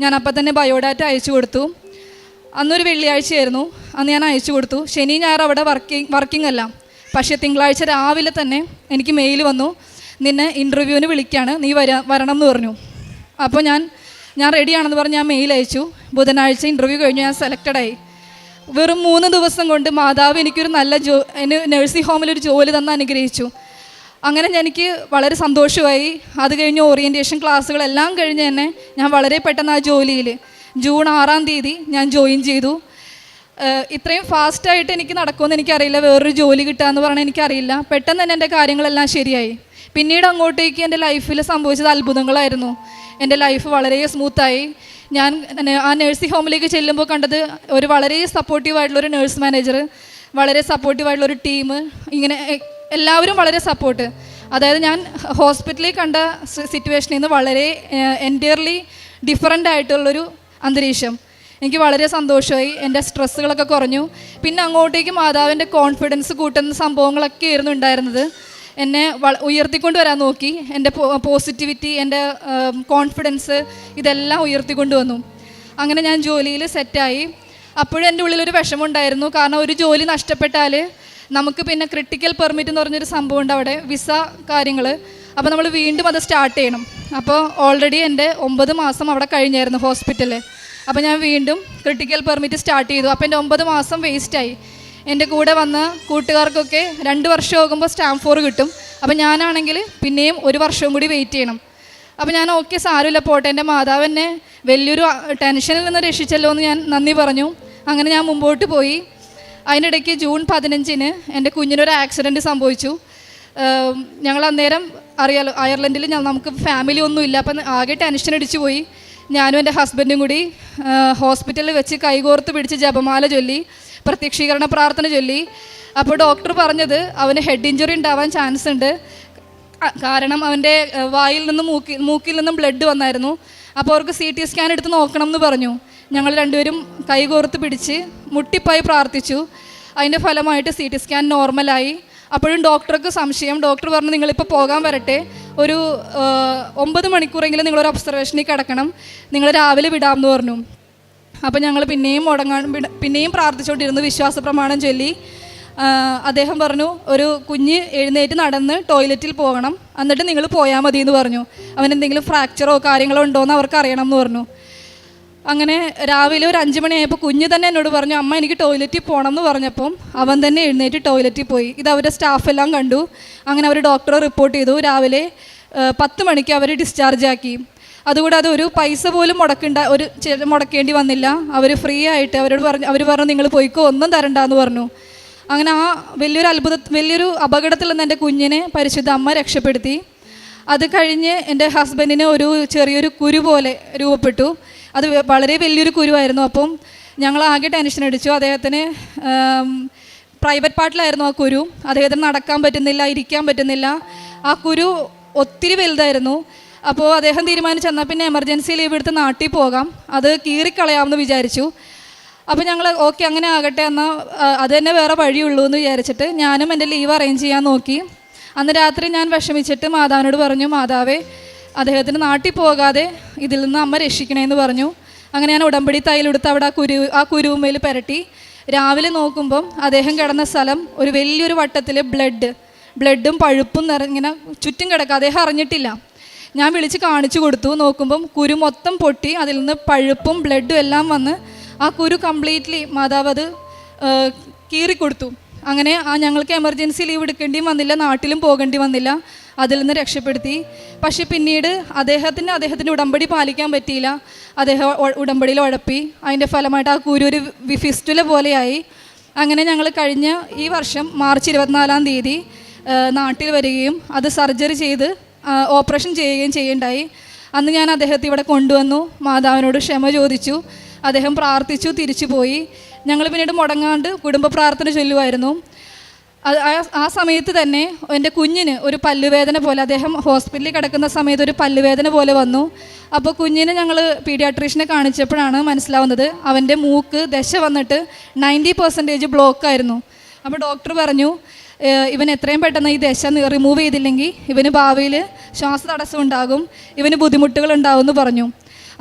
ഞാൻ അപ്പം തന്നെ ബയോഡാറ്റ അയച്ചു കൊടുത്തു. അന്നൊരു വെള്ളിയാഴ്ചയായിരുന്നു, അന്ന് ഞാൻ അയച്ചു കൊടുത്തു. ശനി ഞായർ അവിടെ വർക്കിംഗ് അല്ല. പക്ഷേ തിങ്കളാഴ്ച രാവിലെ തന്നെ എനിക്ക് മെയിൽ വന്നു, നിന്നെ ഇൻ്റർവ്യൂവിന് വിളിക്കുകയാണ്, നീ വരണം എന്ന് പറഞ്ഞു. അപ്പോൾ ഞാൻ റെഡിയാണെന്ന് പറഞ്ഞ് ഞാൻ മെയിൽ അയച്ചു. ബുധനാഴ്ച ഇൻ്റർവ്യൂ കഴിഞ്ഞ് ഞാൻ സെലക്റ്റഡായി. വെറും 3 ദിവസം കൊണ്ട് മാതാവ് എനിക്കൊരു നല്ല നഴ്സിംഗ് ഹോമിലൊരു ജോലി തന്ന് അനുഗ്രഹിച്ചു. അങ്ങനെ എനിക്ക് വളരെ സന്തോഷമായി. അത് കഴിഞ്ഞ് ഓറിയൻറ്റേഷൻ ക്ലാസ്സുകളെല്ലാം കഴിഞ്ഞ് തന്നെ ഞാൻ വളരെ പെട്ടെന്ന് ആ ജോലിയിൽ ജൂൺ 6-ാം തീയതി ഞാൻ ജോയിൻ ചെയ്തു. ഇത്രയും ഫാസ്റ്റായിട്ട് എനിക്ക് നടക്കുമെന്ന് എനിക്കറിയില്ല, വേറൊരു ജോലി കിട്ടുകയെന്ന് പറഞ്ഞാൽ എനിക്കറിയില്ല. പെട്ടെന്ന് തന്നെ എൻ്റെ കാര്യങ്ങളെല്ലാം ശരിയായി. പിന്നീട് അങ്ങോട്ടേക്ക് എൻ്റെ ലൈഫിൽ സംഭവിച്ചത് അത്ഭുതങ്ങളായിരുന്നു. എൻ്റെ ലൈഫ് വളരെ സ്മൂത്തായി. ഞാൻ ആ നഴ്സിംഗ് ഹോമിലേക്ക് ചെല്ലുമ്പോൾ കണ്ടത് ഒരു വളരെ സപ്പോർട്ടീവായിട്ടുള്ളൊരു നേഴ്സ് മാനേജർ, വളരെ സപ്പോർട്ടീവായിട്ടുള്ളൊരു ടീം, ഇങ്ങനെ എല്ലാവരും വളരെ സപ്പോർട്ട്. അതായത് ഞാൻ ഹോസ്പിറ്റലിൽ കണ്ട സിറ്റുവേഷനിൽ നിന്ന് വളരെ എൻറ്റയർലി ഡിഫറൻ്റ് ആയിട്ടുള്ളൊരു അന്തരീക്ഷം. എനിക്ക് വളരെ സന്തോഷമായി. എൻ്റെ സ്ട്രെസ്സുകളൊക്കെ കുറഞ്ഞു. പിന്നെ അങ്ങോട്ടേക്ക് മാതാവിൻ്റെ കോൺഫിഡൻസ് കൂട്ടുന്ന സംഭവങ്ങളൊക്കെ ആയിരുന്നു ഉണ്ടായിരുന്നത്. എന്നെ ഉയർത്തിക്കൊണ്ട് വരാൻ നോക്കി. എൻ്റെ പോസിറ്റിവിറ്റി, എൻ്റെ കോൺഫിഡൻസ്, ഇതെല്ലാം ഉയർത്തിക്കൊണ്ട് വന്നു. അങ്ങനെ ഞാൻ ജോലിയിൽ സെറ്റായി. അപ്പോഴും എൻ്റെ ഉള്ളിലൊരു വിഷമമുണ്ടായിരുന്നു. കാരണം ഒരു ജോലി നഷ്ടപ്പെട്ടാൽ നമുക്ക് പിന്നെ ക്രിട്ടിക്കൽ പെർമിറ്റ് എന്ന് പറഞ്ഞൊരു സംഭവമുണ്ട് അവിടെ, വിസ കാര്യങ്ങൾ. അപ്പോൾ നമ്മൾ വീണ്ടും അത് സ്റ്റാർട്ട് ചെയ്യണം. അപ്പോൾ ഓൾറെഡി എൻ്റെ 9 മാസം അവിടെ കഴിഞ്ഞായിരുന്നു ഹോസ്പിറ്റലിൽ. അപ്പോൾ ഞാൻ വീണ്ടും ക്രിട്ടിക്കൽ പെർമിറ്റ് സ്റ്റാർട്ട് ചെയ്തു. അപ്പോൾ എൻ്റെ 9 മാസം വേസ്റ്റായി. എൻ്റെ കൂടെ വന്ന കൂട്ടുകാർക്കൊക്കെ 2 വർഷം ആകുമ്പോൾ സ്റ്റാമ്പ് 4 കിട്ടും. അപ്പോൾ ഞാനാണെങ്കിൽ പിന്നെയും 1 വർഷവും കൂടി വെയിറ്റ് ചെയ്യണം. അപ്പോൾ ഞാൻ ഓക്കെ, സാരമില്ല, പോട്ടെ, എൻ്റെ മാതാവ് എന്നെ വലിയൊരു ടെൻഷനിൽ നിന്ന് രക്ഷിച്ചല്ലോ എന്ന് ഞാൻ നന്ദി പറഞ്ഞു. അങ്ങനെ ഞാൻ മുമ്പോട്ട് പോയി. അതിനിടയ്ക്ക് ജൂൺ 15-ന് എൻ്റെ കുഞ്ഞിനൊരു ആക്സിഡൻറ്റ് സംഭവിച്ചു. ഞങ്ങൾ അന്നേരം അറിയാലോ, അയർലൻഡിൽ നമുക്ക് ഫാമിലി ഒന്നുമില്ല. അപ്പം ആകെ ടെൻഷൻ അടിച്ചു പോയി. ഞാനും എൻ്റെ ഹസ്ബൻഡും കൂടി ഹോസ്പിറ്റലിൽ വെച്ച് കൈകോർത്ത് പിടിച്ച് ജപമാല ചൊല്ലി, പ്രത്യക്ഷീകരണ പ്രാർത്ഥന ചൊല്ലി. അപ്പോൾ ഡോക്ടർ പറഞ്ഞത് അവന് ഹെഡ് ഇഞ്ചുറി ഉണ്ടാവാൻ ചാൻസ് ഉണ്ട്. കാരണം അവൻ്റെ വായിൽ നിന്നും മൂക്കിൽ നിന്നും ബ്ലഡ് വന്നായിരുന്നു. അപ്പോൾ അവർക്ക് CT സ്കാൻ എടുത്ത് നോക്കണം എന്ന് പറഞ്ഞു. ഞങ്ങൾ രണ്ടുപേരും കൈകോർത്ത് പിടിച്ച് മുട്ടിപ്പായി പ്രാർത്ഥിച്ചു. അതിൻ്റെ ഫലമായിട്ട് CT സ്കാൻ നോർമലായി. അപ്പോഴും ഡോക്ടർക്ക് സംശയം. ഡോക്ടർ പറഞ്ഞു, നിങ്ങളിപ്പോൾ പോകാൻ വരട്ടെ, ഒരു 9 മണിക്കൂറെങ്കിലും നിങ്ങളൊരു ഒബ്സർവേഷനിൽ കിടക്കണം, നിങ്ങൾ രാവിലെ വിടാമെന്ന് പറഞ്ഞു. അപ്പോൾ ഞങ്ങൾ പിന്നെയും പ്രാർത്ഥിച്ചുകൊണ്ടിരുന്നു, വിശ്വാസ പ്രമാണം ചൊല്ലി. അദ്ദേഹം പറഞ്ഞു, ഒരു കുഞ്ഞ് എഴുന്നേറ്റ് നടന്ന് ടോയ്ലറ്റിൽ പോകണം, എന്നിട്ട് നിങ്ങൾ പോയാൽ മതി എന്ന് പറഞ്ഞു. അവനെന്തെങ്കിലും ഫ്രാക്ചറോ കാര്യങ്ങളോ ഉണ്ടോ എന്ന് അവർക്ക് അറിയണം എന്ന് പറഞ്ഞു. അങ്ങനെ രാവിലെ ഒരു 5 മണിയായപ്പോൾ കുഞ്ഞ് തന്നെ എന്നോട് പറഞ്ഞു, അമ്മ എനിക്ക് ടോയ്ലറ്റിൽ പോകണം എന്ന് പറഞ്ഞപ്പം അവൻ തന്നെ എഴുന്നേറ്റ് ടോയ്ലറ്റിൽ പോയി. ഇത് അവരുടെ സ്റ്റാഫെല്ലാം കണ്ടു. അങ്ങനെ അവർ ഡോക്ടറെ റിപ്പോർട്ട് ചെയ്തു. രാവിലെ 10 മണിക്ക് അവർ ഡിസ്ചാർജ് ആക്കി. അതുകൂടാതെ ഒരു പൈസ പോലും മുടക്കേണ്ടി വന്നില്ല. അവർ ഫ്രീ ആയിട്ട് അവർ പറഞ്ഞു നിങ്ങൾ പോയിക്കോ, ഒന്നും തരണ്ടെന്ന് പറഞ്ഞു. അങ്ങനെ ആ വലിയൊരു അപകടത്തിൽ നിന്ന് എൻ്റെ കുഞ്ഞിനെ പരിശുദ്ധ അമ്മ രക്ഷപ്പെടുത്തി. അത് കഴിഞ്ഞ് എൻ്റെ ഹസ്ബൻഡിന് ഒരു ചെറിയൊരു കുരു പോലെ രൂപപ്പെട്ടു. അത് വളരെ വലിയൊരു കുരുവായിരുന്നു. അപ്പം ഞങ്ങൾ ആകെ ടെൻഷൻ അടിച്ചു. അദ്ദേഹത്തിന് പ്രൈവറ്റ് പാർട്ടിലായിരുന്നു ആ കുരു. അദ്ദേഹത്തിന് നടക്കാൻ പറ്റുന്നില്ല, ഇരിക്കാൻ പറ്റുന്നില്ല. ആ കുരു ഒത്തിരി വലുതായിരുന്നു. അപ്പോൾ അദ്ദേഹം തീരുമാനിച്ചു എന്നാൽ പിന്നെ എമർജൻസി ലീവ് എടുത്ത് നാട്ടിൽ പോകാം, അത് കീറിക്കളയാമെന്ന് വിചാരിച്ചു. അപ്പോൾ ഞങ്ങൾ ഓക്കെ അങ്ങനെ ആകട്ടെ, എന്നാൽ അത് തന്നെ വേറെ വഴിയുള്ളൂ എന്ന് വിചാരിച്ചിട്ട് ഞാനും എൻ്റെ ലീവ് അറേഞ്ച് ചെയ്യാൻ നോക്കി. അന്ന് രാത്രി ഞാൻ വിഷമിച്ചിട്ട് മാതാവിനോട് പറഞ്ഞു, മാതാവേ അദ്ദേഹത്തിന് നാട്ടിൽ പോകാതെ ഇതിൽ നിന്ന് അമ്മ രക്ഷിക്കണേന്ന് പറഞ്ഞു. അങ്ങനെ ഞാൻ ഉടമ്പടി തൈലെടുത്ത് അവിടെ ആ കുരുവുമേൽ പുരട്ടി. രാവിലെ നോക്കുമ്പം അദ്ദേഹം കിടന്ന സ്ഥലം ഒരു വലിയൊരു വട്ടത്തിൽ ബ്ലഡും പഴുപ്പും ഇങ്ങനെ ചുറ്റും കിടക്കുക. അദ്ദേഹം അറിഞ്ഞിട്ടില്ല. ഞാൻ വിളിച്ച് കാണിച്ചു കൊടുത്തു. നോക്കുമ്പം കുരു മൊത്തം പൊട്ടി അതിൽ നിന്ന് പഴുപ്പും ബ്ലഡും എല്ലാം വന്ന് ആ കുരു കംപ്ലീറ്റ്ലി മാതാവ് അത് കീറിക്കൊടുത്തു. അങ്ങനെ ഞങ്ങൾക്ക് എമർജൻസി ലീവ് എടുക്കേണ്ടിയും വന്നില്ല, നാട്ടിലും പോകേണ്ടി വന്നില്ല, അതിൽ നിന്ന് രക്ഷപ്പെടുത്തി. പക്ഷെ പിന്നീട് അദ്ദേഹത്തിന് ഉടമ്പടി പാലിക്കാൻ പറ്റിയില്ല. അദ്ദേഹം ഉടമ്പടിയിൽ ഉഴപ്പി. അതിൻ്റെ ഫലമായിട്ട് ആ കുരു ഒരു ഫിസ്റ്റുല പോലെയായി. അങ്ങനെ ഞങ്ങൾ കഴിഞ്ഞ ഈ വർഷം മാർച്ച് 24-ാം തീയതി നാട്ടിൽ വരികയും അത് സർജറി ചെയ്ത് ഓപ്പറേഷൻ ചെയ്യുകയും ചെയ്യേണ്ടായി. അന്ന് ഞാൻ അദ്ദേഹത്തെ ഇവിടെ കൊണ്ടുവന്നു, മാതാവിനോട് ക്ഷമ ചോദിച്ചു. അദ്ദേഹം പ്രാർത്ഥിച്ചു, തിരിച്ചു പോയി. ഞങ്ങൾ പിന്നീട് മുടങ്ങാണ്ട് കുടുംബ പ്രാർത്ഥന ചൊല്ലുമായിരുന്നു. ആ സമയത്ത് തന്നെ എൻ്റെ കുഞ്ഞിന് ഒരു പല്ലുവേദന പോലെ, അദ്ദേഹം ഹോസ്പിറ്റലിൽ കിടക്കുന്ന സമയത്ത് ഒരു പല്ലുവേദന പോലെ വന്നു. അപ്പോൾ കുഞ്ഞിനെ ഞങ്ങൾ പീഡിയാട്രീഷ്യനെ കാണിച്ചപ്പോഴാണ് മനസ്സിലാവുന്നത് അവൻ്റെ മൂക്ക് ദശ വന്നിട്ട് 90% ബ്ലോക്കായിരുന്നു. അപ്പോൾ ഡോക്ടർ പറഞ്ഞു, ഇവൻ എത്രയും പെട്ടെന്ന് ഈ ദശ റിമൂവ് ചെയ്തില്ലെങ്കിൽ ഇവന് ഭാവിയിൽ ശ്വാസതടസ്സം ഉണ്ടാകും, ഇവന് ബുദ്ധിമുട്ടുകൾ ഉണ്ടാകും എന്ന് പറഞ്ഞു.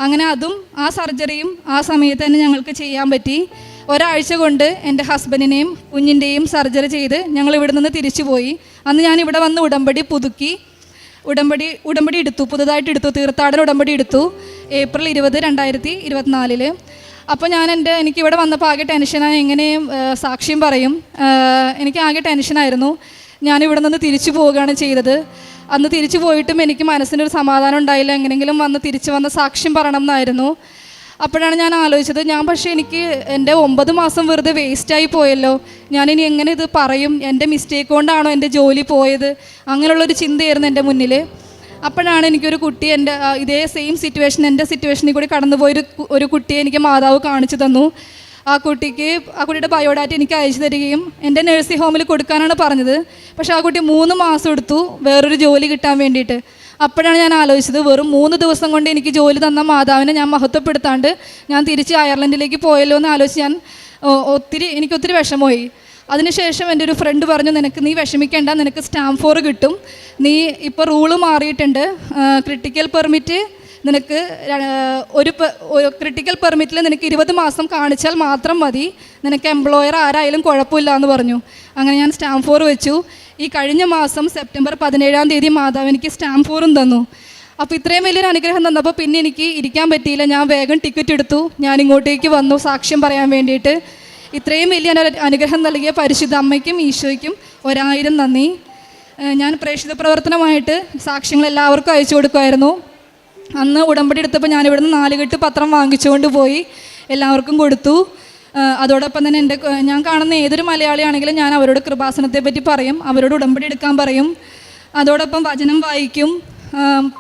അങ്ങനെ അതും ആ സർജറിയും ആ സമയത്ത് തന്നെ ഞങ്ങൾക്ക് ചെയ്യാൻ പറ്റി. ഒരാഴ്ച കൊണ്ട് എൻ്റെ ഹസ്ബൻഡിനെയും കുഞ്ഞിൻ്റെയും സർജറി ചെയ്ത് ഞങ്ങൾ ഇവിടെ നിന്ന് തിരിച്ചു പോയി. അന്ന് ഞാൻ ഇവിടെ വന്ന് ഉടമ്പടി പുതുക്കി, ഉടമ്പടി എടുത്തു, പുതുതായിട്ട് എടുത്തു, തീർത്ഥാടന ഉടമ്പടി എടുത്തു ഏപ്രിൽ 20, 2024. അപ്പോൾ എനിക്കിവിടെ വന്നപ്പോൾ ആകെ ടെൻഷനായി, എങ്ങനെയും സാക്ഷ്യം പറയും. എനിക്ക് ആകെ ടെൻഷനായിരുന്നു. ഞാനിവിടെ നിന്ന് തിരിച്ചു പോവുകയാണ് ചെയ്തത്. അന്ന് തിരിച്ചു പോയിട്ടും എനിക്ക് മനസ്സിനൊരു സമാധാനം ഉണ്ടായില്ല. എങ്ങനെയെങ്കിലും തിരിച്ചു വന്ന് സാക്ഷ്യം പറയണം എന്നായിരുന്നു. അപ്പോഴാണ് ഞാൻ ആലോചിച്ചത്, പക്ഷേ എനിക്ക് എൻ്റെ 9 മാസം വെറുതെ വേസ്റ്റായി പോയല്ലോ, ഞാനിനി എങ്ങനെ ഇത് പറയും, എൻ്റെ മിസ്റ്റേക്ക് കൊണ്ടാണോ എൻ്റെ ജോലി പോയത്, അങ്ങനെയുള്ളൊരു ചിന്തയായിരുന്നു എൻ്റെ മുന്നിൽ. അപ്പോഴാണ് എനിക്കൊരു കുട്ടി ഇതേ സെയിം സിറ്റുവേഷൻ, എൻ്റെ സിറ്റുവേഷനിൽ കൂടി കടന്നുപോയൊരു ഒരു കുട്ടിയെ എനിക്ക് മാതാവ് കാണിച്ചു തന്നു. ആ കുട്ടിയുടെ ബയോഡാറ്റ എനിക്ക് അയച്ചു തരികയും എൻ്റെ നഴ്സിംഗ് ഹോമിൽ കൊടുക്കാനാണ് പറഞ്ഞത്. പക്ഷേ ആ കുട്ടി 3 മാസം എടുത്തു വേറൊരു ജോലി കിട്ടാൻ വേണ്ടിയിട്ട്. അപ്പോഴാണ് ഞാൻ ആലോചിച്ചത്, വെറും 3 ദിവസം കൊണ്ട് എനിക്ക് ജോലി തന്ന മാതാവിനെ ഞാൻ മഹത്വപ്പെടുത്താണ്ട് ഞാൻ തിരിച്ച് അയർലൻഡിലേക്ക് പോയല്ലോ എന്ന് ആലോചിച്ച് എനിക്കൊത്തിരി വിഷമമായി. അതിനുശേഷം എൻ്റെ ഒരു ഫ്രണ്ട് പറഞ്ഞു, നീ വിഷമിക്കേണ്ട, നിനക്ക് സ്റ്റാമ്പ് 4 കിട്ടും, നീ ഇപ്പോൾ റൂള് മാറിയിട്ടുണ്ട്, ക്രിട്ടിക്കൽ പെർമിറ്റ് നിനക്ക് ക്രിട്ടിക്കൽ പെർമിറ്റിൽ നിനക്ക് 20 മാസം കാണിച്ചാൽ മാത്രം മതി, നിനക്ക് എംപ്ലോയർ ആരായാലും കുഴപ്പമില്ല എന്ന് പറഞ്ഞു. അങ്ങനെ ഞാൻ സ്റ്റാമ്പ് 4 വെച്ചു. ഈ കഴിഞ്ഞ മാസം സെപ്റ്റംബർ 17-ാം തീയതി മാതാവ് എനിക്ക് സ്റ്റാമ്പ് 4 തന്നു. അപ്പോൾ ഇത്രയും വലിയൊരു അനുഗ്രഹം തന്നപ്പോൾ പിന്നെ എനിക്ക് ഇരിക്കാൻ പറ്റിയില്ല. ഞാൻ വേഗം ടിക്കറ്റ് എടുത്തു, ഞാൻ ഇങ്ങോട്ടേക്ക് വന്നു സാക്ഷ്യം പറയാൻ വേണ്ടിയിട്ട്. ഇത്രയും വലിയ അനുഗ്രഹം നൽകിയ പരിശുദ്ധ അമ്മയ്ക്കും ഈശോയ്ക്കും 1000 നന്ദി. ഞാൻ പ്രേക്ഷിത പ്രവർത്തനമായിട്ട് സാക്ഷ്യങ്ങൾ എല്ലാവർക്കും അയച്ചു കൊടുക്കുമായിരുന്നു. അന്ന് ഉടമ്പടി എടുത്തപ്പോൾ ഞാനിവിടുന്ന് 4 കെട്ട് പത്രം വാങ്ങിച്ചുകൊണ്ട് പോയി എല്ലാവർക്കും കൊടുത്തു. അതോടൊപ്പം തന്നെ ഞാൻ കാണുന്ന ഏതൊരു മലയാളിയാണെങ്കിലും ഞാൻ അവരോട് കൃപാസനത്തെ പറ്റി പറയും, അവരോട് ഉടമ്പടി എടുക്കാൻ പറയും. അതോടൊപ്പം വചനം വായിക്കും.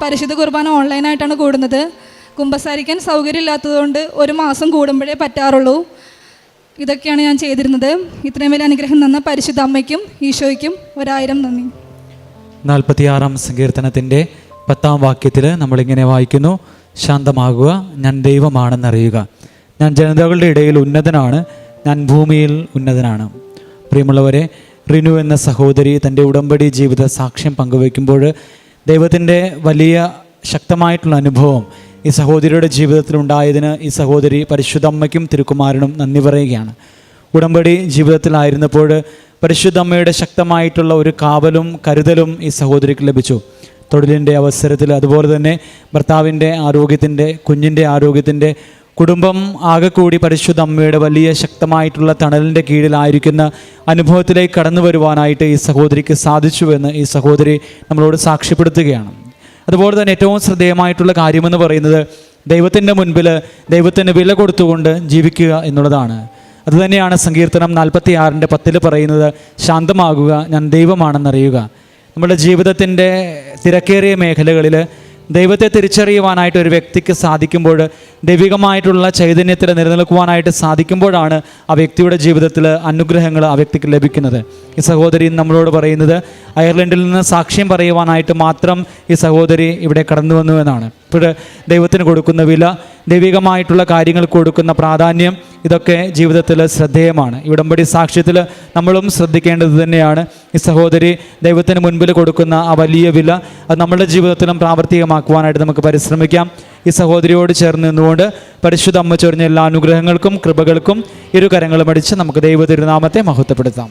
പരിശുദ്ധ കുർബാന ഓൺലൈനായിട്ടാണ് കൂടുന്നത്. കുമ്പസാരിക്കാൻ സൗകര്യമില്ലാത്തതുകൊണ്ട് 1 മാസം കൂടുമ്പോഴേ പറ്റാറുള്ളൂ. ഇതൊക്കെയാണ് ഞാൻ ചെയ്തിരുന്നത്. ഇത്രയും വലിയ അനുഗ്രഹം തന്ന പരിശുദ്ധ അമ്മയ്ക്കും ഈശോയ്ക്കും 1000 നന്ദി. 46-ാം സങ്കീർത്തനത്തിൻ്റെ 10-ാം വാക്യത്തിൽ നമ്മളിങ്ങനെ വായിക്കുന്നു, ശാന്തമാകുക, ഞാൻ ദൈവമാണെന്നറിയുക, ഞാൻ ജനതകളുടെ ഇടയിൽ ഉന്നതനാണ്, ഞാൻ ഭൂമിയിൽ ഉന്നതനാണ്. പ്രിയമുള്ളവരെ, റിനു എന്ന സഹോദരി തൻ്റെ ഉടമ്പടി ജീവിത സാക്ഷ്യം പങ്കുവയ്ക്കുമ്പോൾ ദൈവത്തിൻ്റെ വലിയ ശക്തമായിട്ടുള്ള അനുഭവം ഈ സഹോദരിയുടെ ജീവിതത്തിൽ ഉണ്ടായതിന് ഈ സഹോദരി പരിശുദ്ധമ്മയ്ക്കും തിരുക്കുമാരനും നന്ദി പറയുകയാണ്. ഉടമ്പടി ജീവിതത്തിലായിരുന്നപ്പോൾ പരിശുദ്ധമ്മയുടെ ശക്തമായിട്ടുള്ള ഒരു കാവലും കരുതലും ഈ സഹോദരിക്ക് ലഭിച്ചു. തൊഴിലിൻ്റെ അവസരത്തിൽ, അതുപോലെ തന്നെ ഭർത്താവിൻ്റെ ആരോഗ്യത്തിൻ്റെ, കുഞ്ഞിൻ്റെ ആരോഗ്യത്തിൻ്റെ, കുടുംബം ആകെ കൂടി പരിശുദ്ധ അമ്മയുടെ വലിയ ശക്തമായിട്ടുള്ള തണലിൻ്റെ കീഴിലായിരിക്കുന്ന അനുഭവത്തിലേക്ക് കടന്നു വരുവാനായിട്ട് ഈ സഹോദരിക്ക് സാധിച്ചുവെന്ന് ഈ സഹോദരി നമ്മളോട് സാക്ഷ്യപ്പെടുത്തുകയാണ്. അതുപോലെ തന്നെ ഏറ്റവും ശ്രദ്ധേയമായിട്ടുള്ള കാര്യമെന്ന് പറയുന്നത് ദൈവത്തിൻ്റെ മുൻപിൽ ദൈവത്തിന് വില കൊടുത്തുകൊണ്ട് ജീവിക്കുക എന്നുള്ളതാണ്. അതുതന്നെയാണ് സങ്കീർത്തനം 46-ന്റെ 10 പറയുന്നത്, ശാന്തമാകുക, ഞാൻ ദൈവമാണെന്നറിയുക. നമ്മുടെ ജീവിതത്തിൻ്റെ തിരക്കേറിയ മേഖലകളിൽ ദൈവത്തെ തിരിച്ചറിയുവാനായിട്ട് ഒരു വ്യക്തിക്ക് സാധിക്കുമ്പോൾ, ദൈവികമായിട്ടുള്ള ചൈതന്യത്തിൽ നിലനിൽക്കുവാനായിട്ട് സാധിക്കുമ്പോഴാണ് ആ വ്യക്തിയുടെ ജീവിതത്തിൽ അനുഗ്രഹങ്ങൾ ആ വ്യക്തിക്ക് ലഭിക്കുന്നത്. ഈ സഹോദരി നമ്മളോട് പറയുന്നത് അയർലൻഡിൽ നിന്ന് സാക്ഷ്യം പറയുവാനായിട്ട് മാത്രം ഈ സഹോദരി ഇവിടെ കടന്നു വന്നു എന്നാണ്. ഇപ്പോൾ ദൈവത്തിന് കൊടുക്കുന്ന വില, ദൈവികമായിട്ടുള്ള കാര്യങ്ങൾക്ക് കൊടുക്കുന്ന പ്രാധാന്യം, ഇതൊക്കെ ജീവിതത്തിൽ ശ്രദ്ധേയമാണ്. ഈ ഉടമ്പടി സാക്ഷ്യത്തിൽ നമ്മളും ശ്രദ്ധിക്കേണ്ടത് തന്നെയാണ്. ഈ സഹോദരി ദൈവത്തിന് മുൻപിൽ കൊടുക്കുന്ന ആ വലിയ വില അത് നമ്മളുടെ ജീവിതത്തിലും പ്രാവർത്തികമാക്കുവാനായിട്ട് നമുക്ക് പരിശ്രമിക്കാം. ഈ സഹോദരിയോട് ചേർന്ന് നിന്നുകൊണ്ട് പരിശുദ്ധ അമ്മ ചൊരിഞ്ഞ എല്ലാ അനുഗ്രഹങ്ങൾക്കും കൃപകൾക്കും ഇരുകരങ്ങളും അടിച്ച് നമുക്ക് ദൈവ തിരുനാമത്തെ മഹത്വപ്പെടുത്താം.